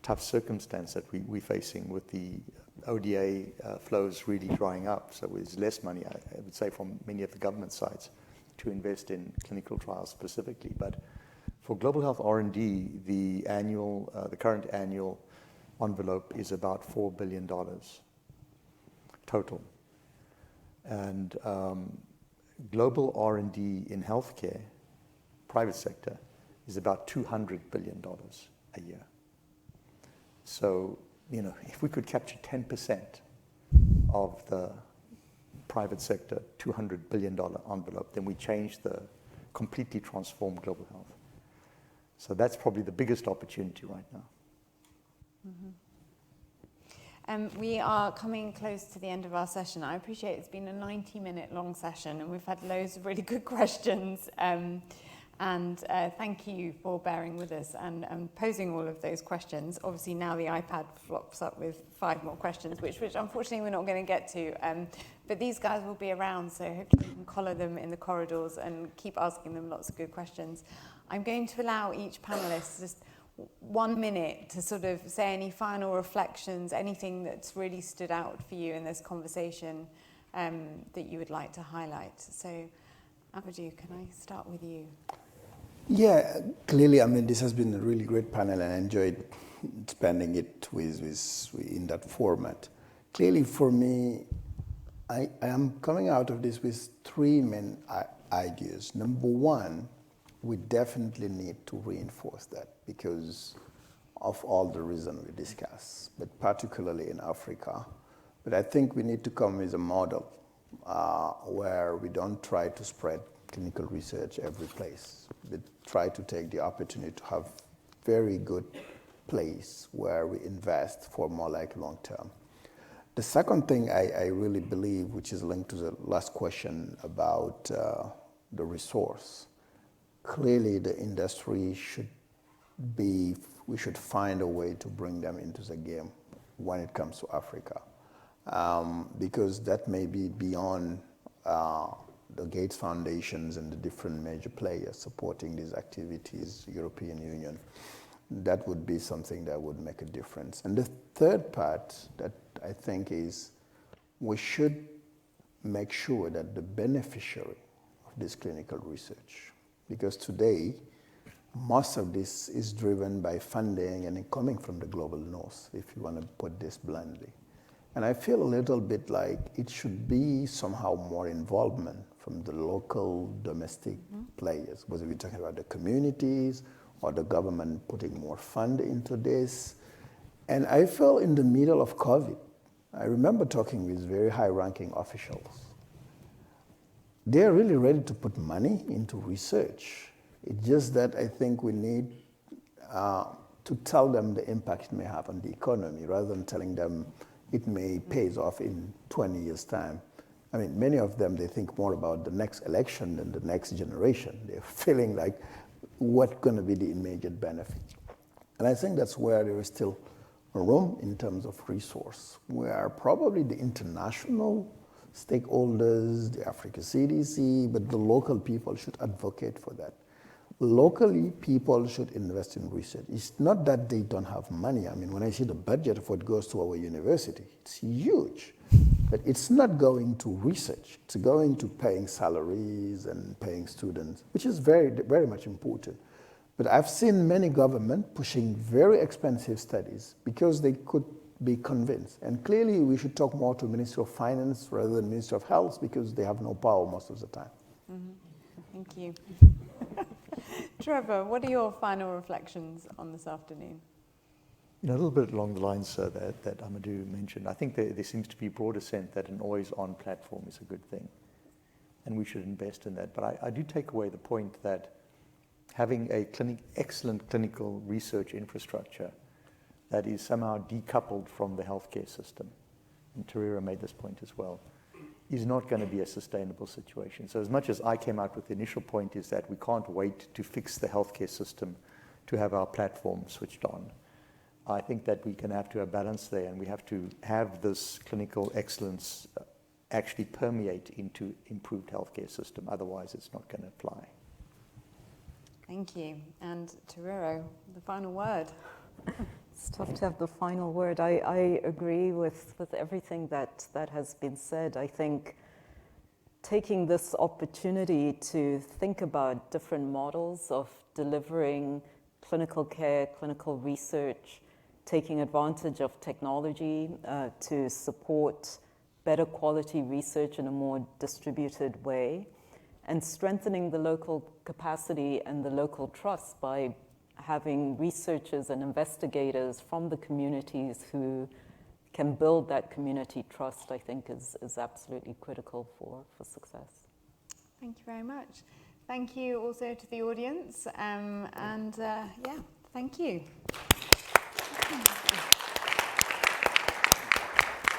tough circumstance that we're facing with the ODA flows really drying up. So there's less money, I would say, from many of the government sides to invest in clinical trials specifically. But for global health R&D, the current annual envelope is about $4 billion total. And global R&D in healthcare, private sector, is about $200 billion a year. So, if we could capture 10% of the private sector $200 billion envelope, then we completely transform global health. So that's probably the biggest opportunity right now. We are coming close to the end of our session. I appreciate it's been a 90-minute long session, and we've had loads of really good questions. And thank you for bearing with us and posing all of those questions. Obviously, now the iPad flops up with 5 more questions, which unfortunately we're not going to get to. But these guys will be around, so hopefully you can collar them in the corridors and keep asking them lots of good questions. I'm going to allow each panelist just 1 minute to sort of say any final reflections, anything that's really stood out for you in this conversation that you would like to highlight. So, Amadou, can I start with you? Yeah, clearly, this has been a really great panel, and I enjoyed spending it in that format. Clearly, for me, I am coming out of this with 3 main ideas. Number one, we definitely need to reinforce that because of all the reasons we discussed, but particularly in Africa. But I think we need to come with a model where we don't try to spread clinical research every place. We try to take the opportunity to have very good place where we invest for more like long term. The second thing I really believe, which is linked to the last question about the resource, clearly the industry we should find a way to bring them into the game when it comes to Africa. Because that may be beyond the Gates Foundations and the different major players supporting these activities, European Union. That would be something that would make a difference. And the third part that I think is we should make sure that the beneficiary of this clinical research, because today most of this is driven by funding and coming from the global north, if you want to put this bluntly. And I feel a little bit like it should be somehow more involvement from the local domestic players, whether we're talking about the communities or the government putting more fund into this. And I felt in the middle of COVID, I remember talking with very high-ranking officials. They're really ready to put money into research. It's just that I think we need to tell them the impact it may have on the economy rather than telling them it may pay off in 20 years' time. I mean, many of them, they think more about the next election than the next generation. They're feeling like what's going to be the immediate benefit. And I think that's where there is still room in terms of resource, where probably the international stakeholders, the Africa CDC, but the local people should advocate for that. Locally, people should invest in research. It's not that they don't have money. I mean, when I see the budget of what goes to our university, it's huge. But it's not going to research. It's going to paying salaries and paying students, which is very, very much important. But I've seen many governments pushing very expensive studies because they could be convinced. And clearly, we should talk more to Ministry of Finance rather than Ministry of Health because they have no power most of the time. Thank you. Trevor, what are your final reflections on this afternoon? A little bit along the lines that Amadou mentioned. I think there seems to be broad assent that an always-on platform is a good thing, and we should invest in that. But I do take away the point that having a excellent clinical research infrastructure that is somehow decoupled from the healthcare system, and Tariro made this point as well, is not going to be a sustainable situation. So as much as I came out with the initial point is that we can't wait to fix the healthcare system to have our platform switched on, I think that we can have to have balance there, and we have to have this clinical excellence actually permeate into improved healthcare system. Otherwise, it's not going to apply. Thank you. And Tariro, the final word. It's tough to have the final word. I agree with everything that has been said. I think taking this opportunity to think about different models of delivering clinical care, clinical research, taking advantage of technology to support better quality research in a more distributed way, and strengthening the local capacity and the local trust by having researchers and investigators from the communities who can build that community trust, I think is absolutely critical for success. Thank you very much. Thank you also to the audience, thank you.